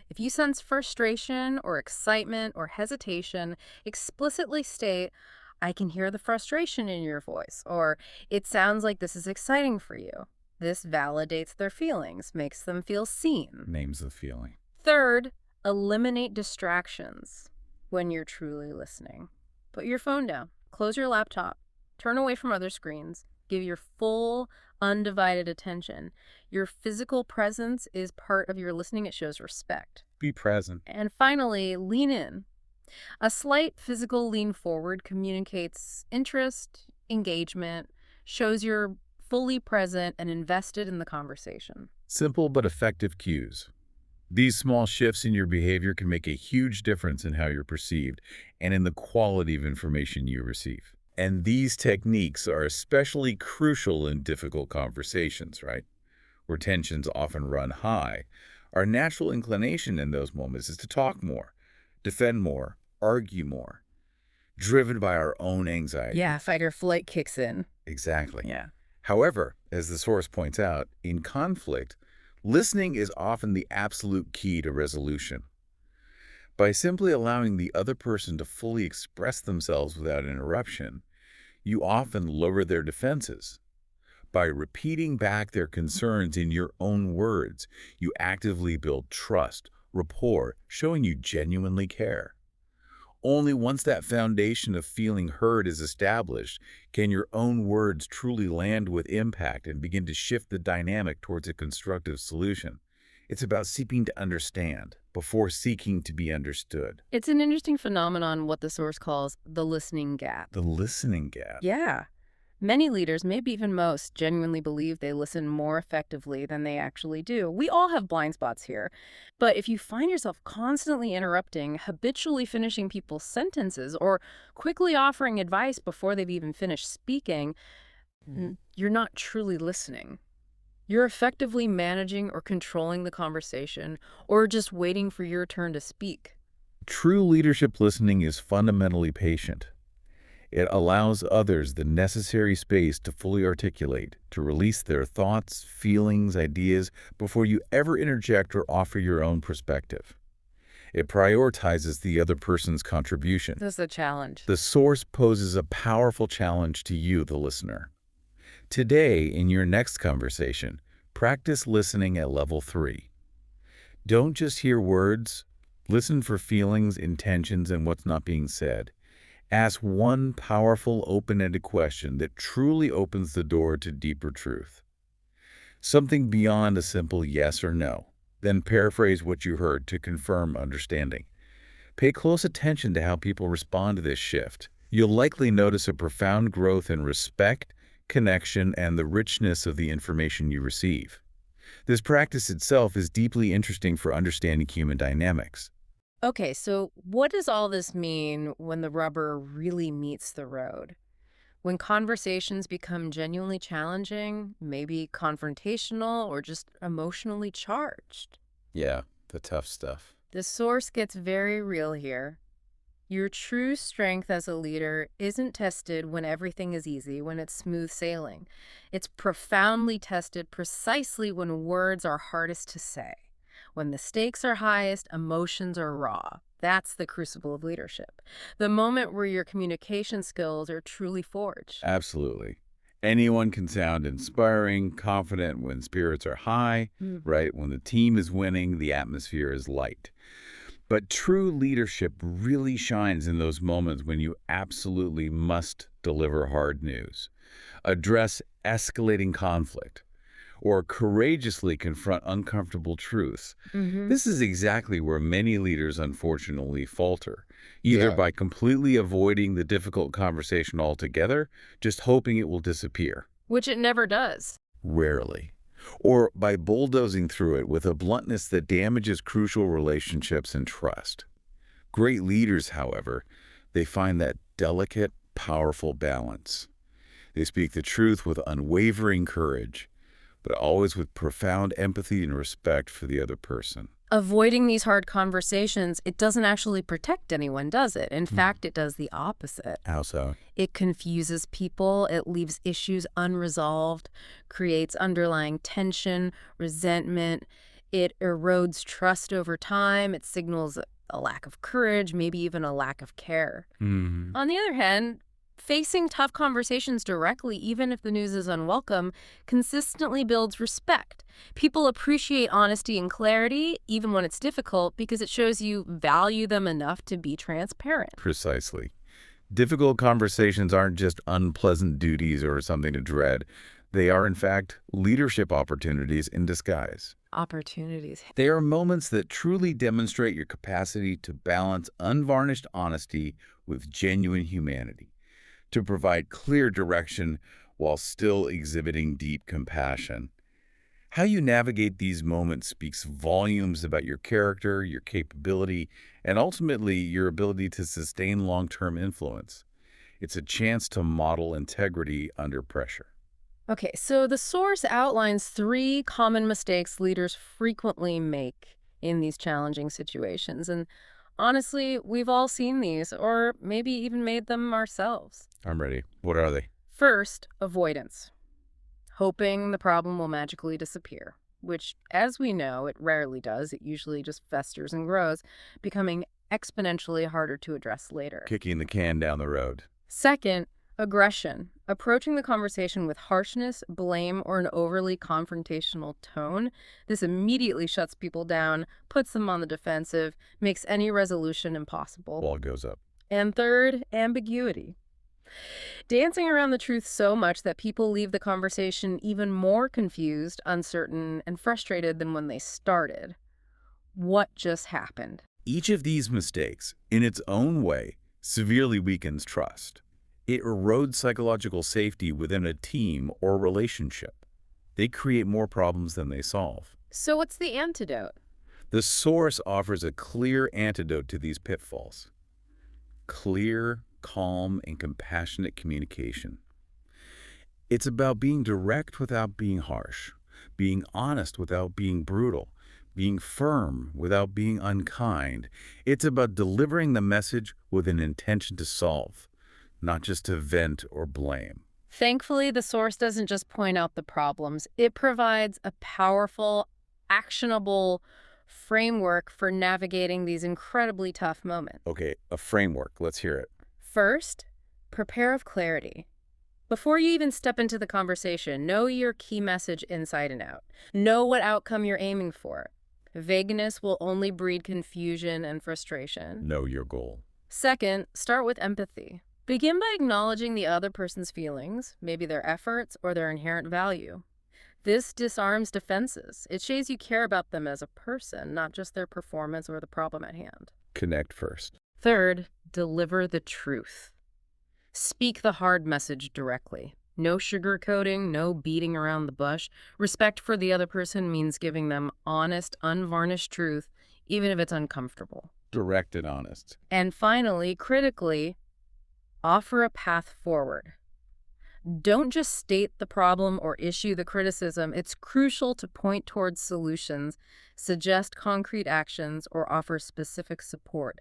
If you sense frustration or excitement or hesitation, explicitly state, "I can hear the frustration in your voice," or "It sounds like this is exciting for you." This validates their feelings, makes them feel seen. Names the feeling. Third, eliminate distractions when you're truly listening. Put your phone down, close your laptop, turn away from other screens, give your full, undivided attention. Your physical presence is part of your listening. It shows respect. Be present. And finally, lean in. A slight physical lean forward communicates interest, engagement, shows you're fully present and invested in the conversation. Simple but effective cues. These small shifts in your behavior can make a huge difference in how you're perceived and in the quality of information you receive. And these techniques are especially crucial in difficult conversations, right? Where tensions often run high. Our natural inclination in those moments is to talk more, defend more, argue more. driven by our own anxiety. Yeah, fight or flight kicks in. Exactly. Yeah. However, as the source points out, in conflict, listening is often the absolute key to resolution. By simply allowing the other person to fully express themselves without interruption, you often lower their defenses. By repeating back their concerns in your own words, you actively build trust, rapport, showing you genuinely care. Only once that foundation of feeling heard is established can your own words truly land with impact and begin to shift the dynamic towards a constructive solution. It's about seeking to understand before seeking to be understood. It's an interesting phenomenon what the source calls the listening gap. The listening gap. Yeah. Many leaders, maybe even most, genuinely believe they listen more effectively than they actually do. We all have blind spots here. But if you find yourself constantly interrupting, habitually finishing people's sentences, or quickly offering advice before they've even finished speaking, you're not truly listening. You're effectively managing or controlling the conversation, or just waiting for your turn to speak. True leadership listening is fundamentally patient. It allows others the necessary space to fully articulate, to release their thoughts, feelings, ideas before you ever interject or offer your own perspective. It prioritizes the other person's contribution. This is a challenge. The source poses a powerful challenge to you, the listener. Today, in your next conversation, practice listening at level 3. Don't just hear words. Listen for feelings, intentions, and what's not being said. Ask one powerful, open-ended question that truly opens the door to deeper truth. Something beyond a simple yes or no. Then paraphrase what you heard to confirm understanding. Pay close attention to how people respond to this shift. You'll likely notice a profound growth in respect, connection, and the richness of the information you receive. This practice itself is deeply interesting for understanding human dynamics. Okay, so what does all this mean when the rubber really meets the road? When conversations become genuinely challenging, maybe confrontational, or just emotionally charged? Yeah, the tough stuff. The source gets very real here. Your true strength as a leader isn't tested when everything is easy, when it's smooth sailing. It's profoundly tested precisely when words are hardest to say. When the stakes are highest, emotions are raw. That's the crucible of leadership. The moment where your communication skills are truly forged. Absolutely. Anyone can sound inspiring, confident when spirits are high, right? When the team is winning, the atmosphere is light. But true leadership really shines in those moments when you absolutely must deliver hard news, address escalating conflict, or courageously confront uncomfortable truths. This is exactly where many leaders unfortunately falter, either by completely avoiding the difficult conversation altogether, just hoping it will disappear. Which it never does. Rarely. Or by bulldozing through it with a bluntness that damages crucial relationships and trust. Great leaders, however, they find that delicate, powerful balance. They speak the truth with unwavering courage, but always with profound empathy and respect for the other person. Avoiding these hard conversations, it doesn't actually protect anyone, does it? In fact, it does the opposite. How so? It confuses people, it leaves issues unresolved, creates underlying tension, resentment. It erodes trust over time. It signals a lack of courage, maybe even a lack of care. On the other hand, facing tough conversations directly, even if the news is unwelcome, consistently builds respect. People appreciate honesty and clarity, even when it's difficult, because it shows you value them enough to be transparent. Precisely. Difficult conversations aren't just unpleasant duties or something to dread. They are, in fact, leadership opportunities in disguise. Opportunities. They are moments that truly demonstrate your capacity to balance unvarnished honesty with genuine humanity, to provide clear direction while still exhibiting deep compassion. How you navigate these moments speaks volumes about your character, your capability, and ultimately your ability to sustain long-term influence. It's a chance to model integrity under pressure. Okay, so the source outlines 3 common mistakes leaders frequently make in these challenging situations. And Honestly, we've all seen these, or maybe even made them ourselves. I'm ready. What are they? First, avoidance. Hoping the problem will magically disappear, which, as we know, it rarely does. It usually just festers and grows, becoming exponentially harder to address later. Kicking the can down the road. Second, aggression. Approaching the conversation with harshness, blame, or an overly confrontational tone. This immediately shuts people down, puts them on the defensive, makes any resolution impossible. Wall goes up. And third, ambiguity. Dancing around the truth so much that people leave the conversation even more confused, uncertain, and frustrated than when they started. What just happened? Each of these mistakes, in its own way, severely weakens trust. It erodes psychological safety within a team or relationship. They create more problems than they solve. So what's the antidote? The source offers a clear antidote to these pitfalls. Clear, calm, and compassionate communication. It's about being direct without being harsh, being honest without being brutal, being firm without being unkind. It's about delivering the message with an intention to solve, not just to vent or blame. Thankfully, the source doesn't just point out the problems. It provides a powerful, actionable framework for navigating these incredibly tough moments. Okay, a framework. Let's hear it. First, prepare of clarity. Before you even step into the conversation, know your key message inside and out. Know what outcome you're aiming for. Vagueness will only breed confusion and frustration. Know your goal. Second, start with empathy. Begin by acknowledging the other person's feelings, maybe their efforts or their inherent value. This disarms defenses. It shows you care about them as a person, not just their performance or the problem at hand. Connect first. Third, deliver the truth. Speak the hard message directly. No sugarcoating, no beating around the bush. Respect for the other person means giving them honest, unvarnished truth, even if it's uncomfortable. Direct and honest. And finally, critically, offer a path forward. Don't just state the problem or issue the criticism. It's crucial to point towards solutions, suggest concrete actions, or offer specific support.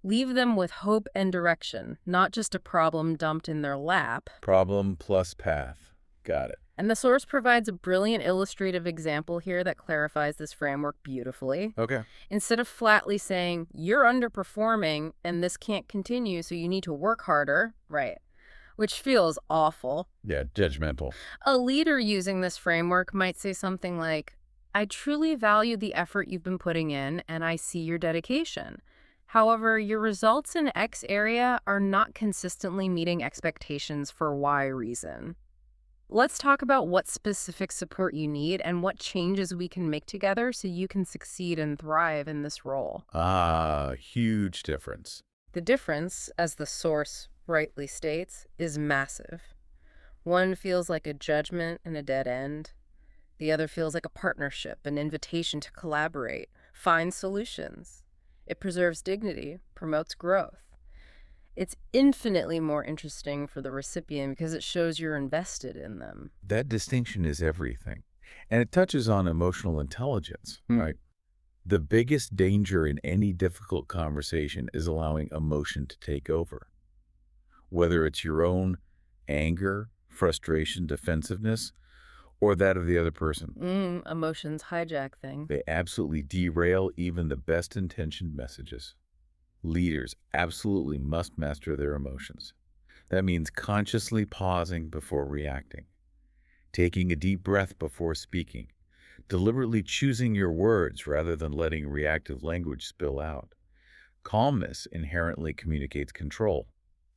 Leave them with hope and direction, not just a problem dumped in their lap. Problem plus path. Got it. And the source provides a brilliant illustrative example here that clarifies this framework beautifully. Okay. Instead of flatly saying, you're underperforming and this can't continue, so you need to work harder, right? Which feels awful. Yeah, judgmental. A leader using this framework might say something like, I truly value the effort you've been putting in and I see your dedication. However, your results in X area are not consistently meeting expectations for Y reason. Let's talk about what specific support you need and what changes we can make together so you can succeed and thrive in this role. Ah, huge difference. The difference, as the source rightly states, is massive. One feels like a judgment and a dead end. The other feels like a partnership, an invitation to collaborate, find solutions. It preserves dignity, promotes growth. It's infinitely more interesting for the recipient because it shows you're invested in them. That distinction is everything. And it touches on emotional intelligence, right? The biggest danger in any difficult conversation is allowing emotion to take over. Whether it's your own anger, frustration, defensiveness, or that of the other person. Emotions hijack things. They absolutely derail even the best-intentioned messages. Leaders absolutely must master their emotions. That means consciously pausing before reacting, taking a deep breath before speaking, deliberately choosing your words rather than letting reactive language spill out. Calmness inherently communicates control,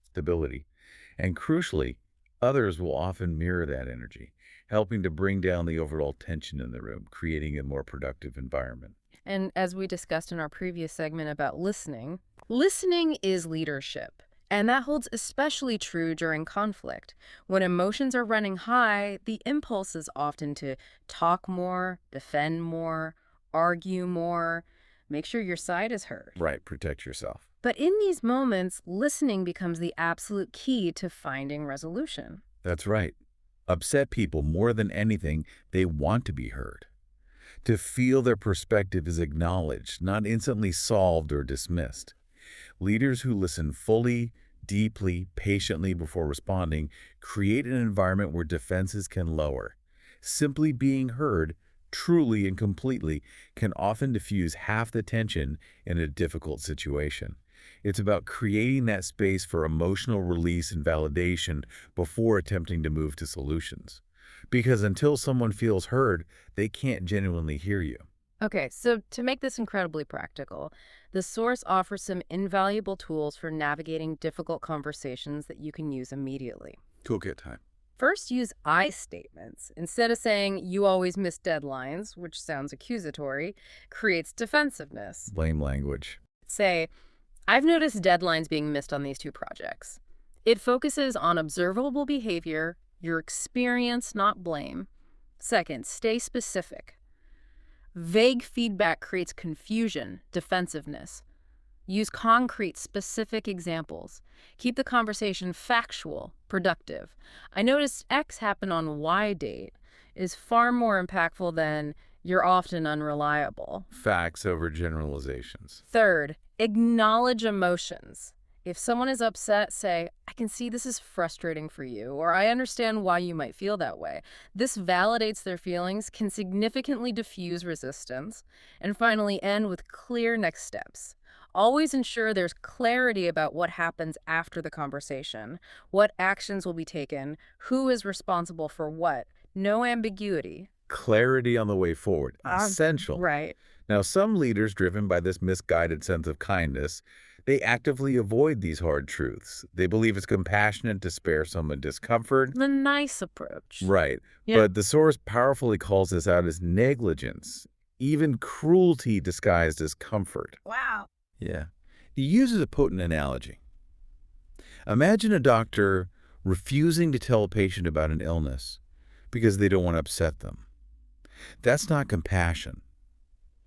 stability, and crucially, others will often mirror that energy, helping to bring down the overall tension in the room, creating a more productive environment. And as we discussed in our previous segment about listening, listening is leadership. And that holds especially true during conflict. When emotions are running high, the impulse is often to talk more, defend more, argue more, make sure your side is heard. Right, protect yourself. But in these moments, listening becomes the absolute key to finding resolution. That's right. Upset people more than anything, they want to be heard. to feel their perspective is acknowledged, not instantly solved or dismissed. Leaders who listen fully, deeply, patiently before responding create an environment where defenses can lower. Simply being heard, truly and completely, can often diffuse half the tension in a difficult situation. It's about creating that space for emotional release and validation before attempting to move to solutions. Because until someone feels heard, they can't genuinely hear you. Okay, so to make this incredibly practical, the source offers some invaluable tools for navigating difficult conversations that you can use immediately. Cool, get time. First, use I statements. Instead of saying, you always miss deadlines, which sounds accusatory, creates defensiveness. Blame language. Say, I've noticed deadlines being missed on these two projects. It focuses on observable behavior, your experience, not blame. Second, stay specific. Vague feedback creates confusion, defensiveness. Use concrete, specific examples. Keep the conversation factual, productive. I noticed X happened on Y date is far more impactful than you're often unreliable. Facts over generalizations. Third, acknowledge emotions. If someone is upset, say, I can see this is frustrating for you, or I understand why you might feel that way. This validates their feelings, can significantly diffuse resistance, and finally end with clear next steps. Always ensure there's clarity about what happens after the conversation, what actions will be taken, who is responsible for what. No ambiguity. Clarity on the way forward. Essential. Right. Now, some leaders, driven by this misguided sense of kindness, they actively avoid these hard truths. They believe it's compassionate to spare someone discomfort. The nice approach. Right. Yeah. But the source powerfully calls this out as negligence, even cruelty disguised as comfort. Wow. Yeah. He uses a potent analogy. Imagine a doctor refusing to tell a patient about an illness because they don't want to upset them. That's not compassion.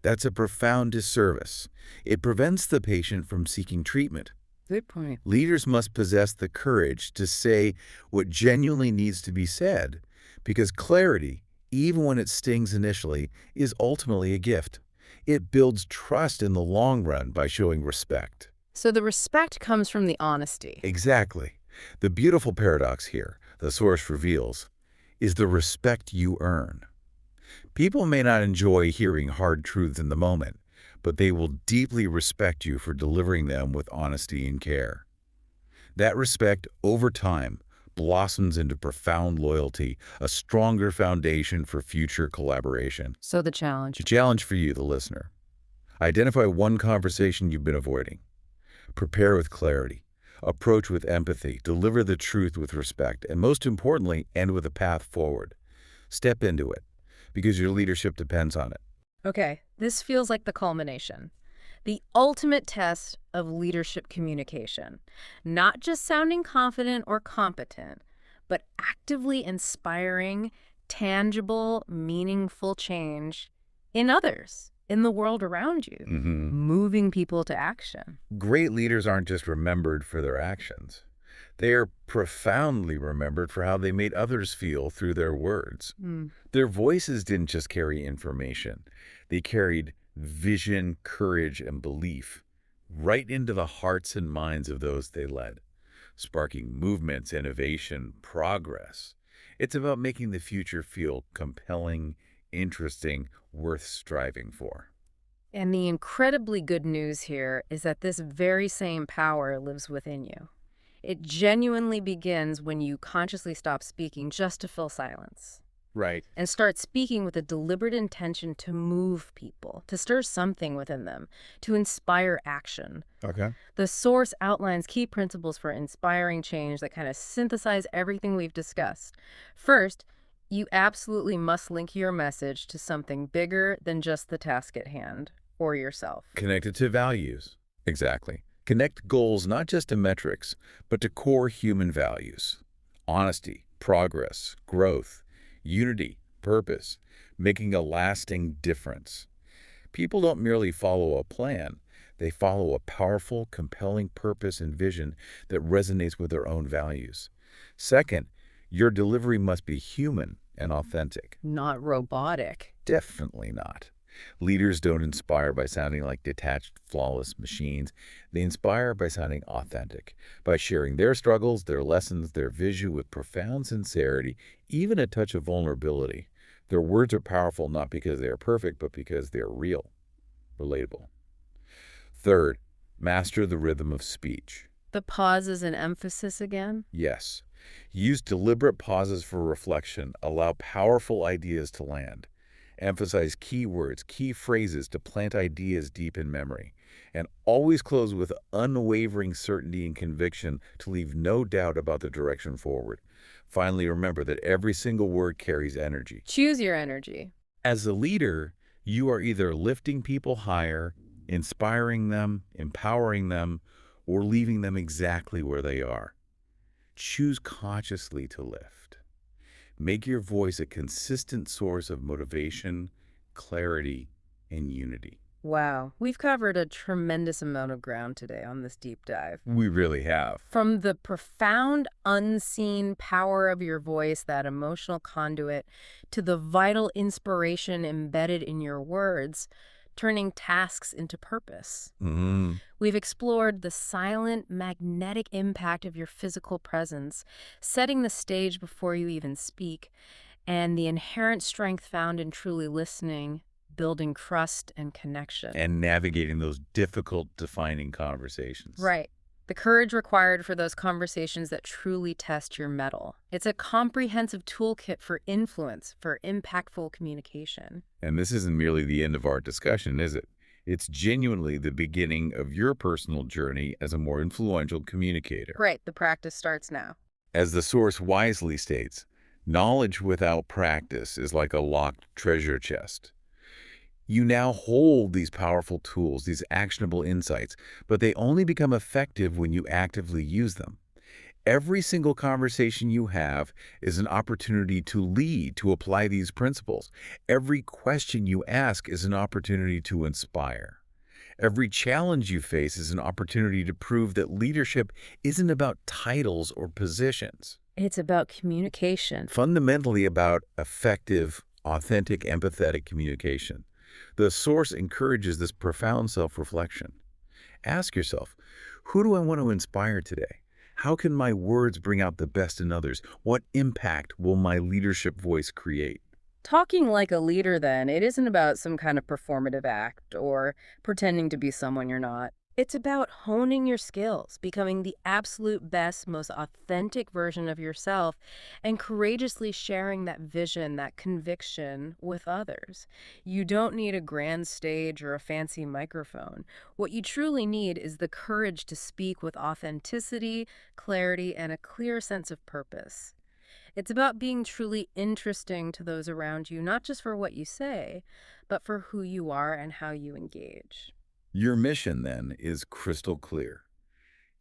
That's a profound disservice. It prevents the patient from seeking treatment. Good point. Leaders must possess the courage to say what genuinely needs to be said, because clarity, even when it stings initially, is ultimately a gift. It builds trust in the long run by showing respect. So the respect comes from the honesty. Exactly. The beautiful paradox here, the source reveals, is the respect you earn. People may not enjoy hearing hard truths in the moment, but they will deeply respect you for delivering them with honesty and care. That respect, over time, blossoms into profound loyalty, a stronger foundation for future collaboration. So the challenge. A challenge for you, the listener. Identify one conversation you've been avoiding. Prepare with clarity. Approach with empathy. Deliver the truth with respect. And most importantly, end with a path forward. Step into it, because your leadership depends on it. Okay, this feels like the culmination. The ultimate test of leadership communication. Not just sounding confident or competent, but actively inspiring, tangible, meaningful change in others, in the world around you, moving people to action. Great leaders aren't just remembered for their actions. They are profoundly remembered for how they made others feel through their words. Their voices didn't just carry information. They carried vision, courage, and belief right into the hearts and minds of those they led, sparking movements, innovation, progress. It's about making the future feel compelling, interesting, worth striving for. And the incredibly good news here is that this very same power lives within you. It genuinely begins when you consciously stop speaking just to fill silence. Right. And start speaking with a deliberate intention to move people, to stir something within them, to inspire action. Okay. The source outlines key principles for inspiring change that kind of synthesize everything we've discussed. First, you absolutely must link your message to something bigger than just the task at hand or yourself. Connected to values. Exactly. Connect goals not just to metrics, but to core human values. Honesty, progress, growth, unity, purpose, making a lasting difference. People don't merely follow a plan. They follow a powerful, compelling purpose and vision that resonates with their own values. Second, your delivery must be human and authentic. Not robotic. Definitely not. Leaders don't inspire by sounding like detached, flawless machines. They inspire by sounding authentic, by sharing their struggles, their lessons, their vision with profound sincerity, even a touch of vulnerability. Their words are powerful not because they are perfect, but because they are real, relatable. Third, master the rhythm of speech. The pauses and emphasis again? Yes. Use deliberate pauses for reflection. Allow powerful ideas to land. Emphasize key words, key phrases to plant ideas deep in memory. And always close with unwavering certainty and conviction to leave no doubt about the direction forward. Finally, remember that every single word carries energy. Choose your energy. As a leader, you are either lifting people higher, inspiring them, empowering them, or leaving them exactly where they are. Choose consciously to lift. Make your voice a consistent source of motivation, clarity, and unity. Wow, we've covered a tremendous amount of ground today on this deep dive. We really have. From the profound, unseen power of your voice, that emotional conduit, to the vital inspiration embedded in your words, turning tasks into purpose. We've explored the silent, magnetic impact of your physical presence, setting the stage before you even speak, and the inherent strength found in truly listening, building trust and connection. And navigating those difficult, defining conversations. Right. The courage required for those conversations that truly test your mettle. It's a comprehensive toolkit for influence, for impactful communication. And this isn't merely the end of our discussion, is it? It's genuinely the beginning of your personal journey as a more influential communicator. Right, the practice starts now. As the source wisely states, knowledge without practice is like a locked treasure chest. You now hold these powerful tools, these actionable insights, but they only become effective when you actively use them. Every single conversation you have is an opportunity to lead, to apply these principles. Every question you ask is an opportunity to inspire. Every challenge you face is an opportunity to prove that leadership isn't about titles or positions. It's about communication. Fundamentally about effective, authentic, empathetic communication. The source encourages this profound self-reflection. Ask yourself, who do I want to inspire today? How can my words bring out the best in others? What impact will my leadership voice create? Talking like a leader, then, it isn't about some kind of performative act or pretending to be someone you're not. It's about honing your skills, becoming the absolute best, most authentic version of yourself, and courageously sharing that vision, that conviction with others. You don't need a grand stage or a fancy microphone. What you truly need is the courage to speak with authenticity, clarity, and a clear sense of purpose. It's about being truly interesting to those around you, not just for what you say, but for who you are and how you engage. Your mission, then, is crystal clear.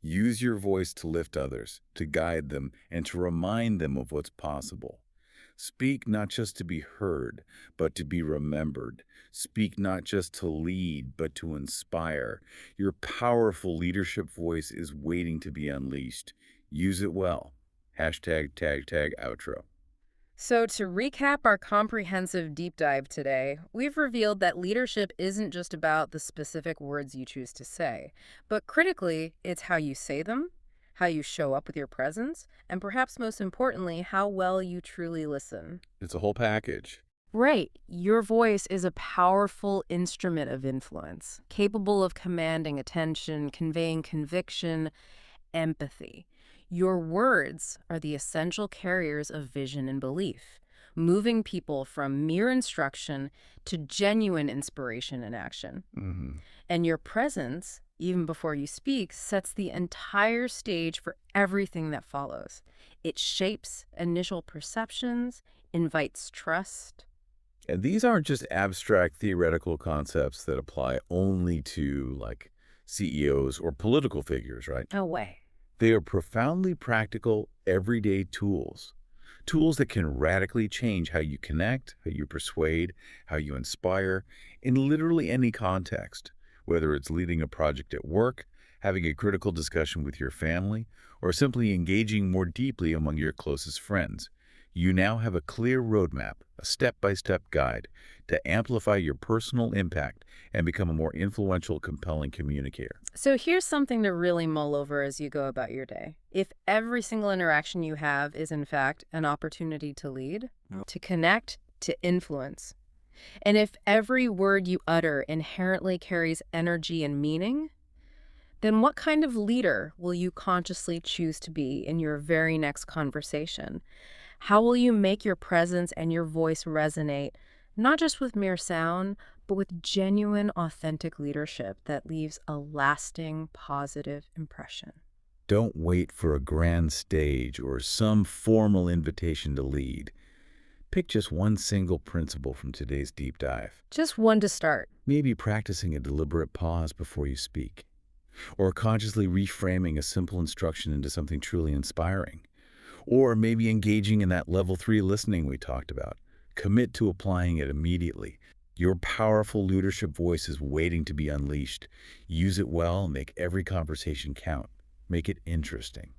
Use your voice to lift others, to guide them, and to remind them of what's possible. Speak not just to be heard, but to be remembered. Speak not just to lead, but to inspire. Your powerful leadership voice is waiting to be unleashed. Use it well. Hashtag tag tag outro. So, to recap our comprehensive deep dive today, we've revealed that leadership isn't just about the specific words you choose to say, but critically, it's how you say them, how you show up with your presence, and perhaps most importantly, how well you truly listen. It's a whole package. Right. Your voice is a powerful instrument of influence, capable of commanding attention, conveying conviction, empathy. Your words are the essential carriers of vision and belief, moving people from mere instruction to genuine inspiration and action. And your presence, even before you speak, sets the entire stage for everything that follows. It shapes initial perceptions, invites trust. And these aren't just abstract theoretical concepts that apply only to, like, CEOs or political figures, right? No way. They are profoundly practical, everyday tools. Tools that can radically change how you connect, how you persuade, how you inspire, in literally any context, whether it's leading a project at work, having a critical discussion with your family, or simply engaging more deeply among your closest friends. You now have a clear roadmap, a step-by-step guide to amplify your personal impact and become a more influential, compelling communicator. So here's something to really mull over as you go about your day. If every single interaction you have is, in fact, an opportunity to lead, to connect, to influence, and if every word you utter inherently carries energy and meaning, then what kind of leader will you consciously choose to be in your very next conversation? How will you make your presence and your voice resonate, not just with mere sound, but with genuine, authentic leadership that leaves a lasting, positive impression? Don't wait for a grand stage or some formal invitation to lead. Pick just one single principle from today's deep dive. Just one to start. Maybe practicing a deliberate pause before you speak, or consciously reframing a simple instruction into something truly inspiring, or maybe engaging in that level 3 listening we talked about. Commit to applying it immediately. Your powerful leadership voice is waiting to be unleashed. Use it well and make every conversation count. Make it interesting.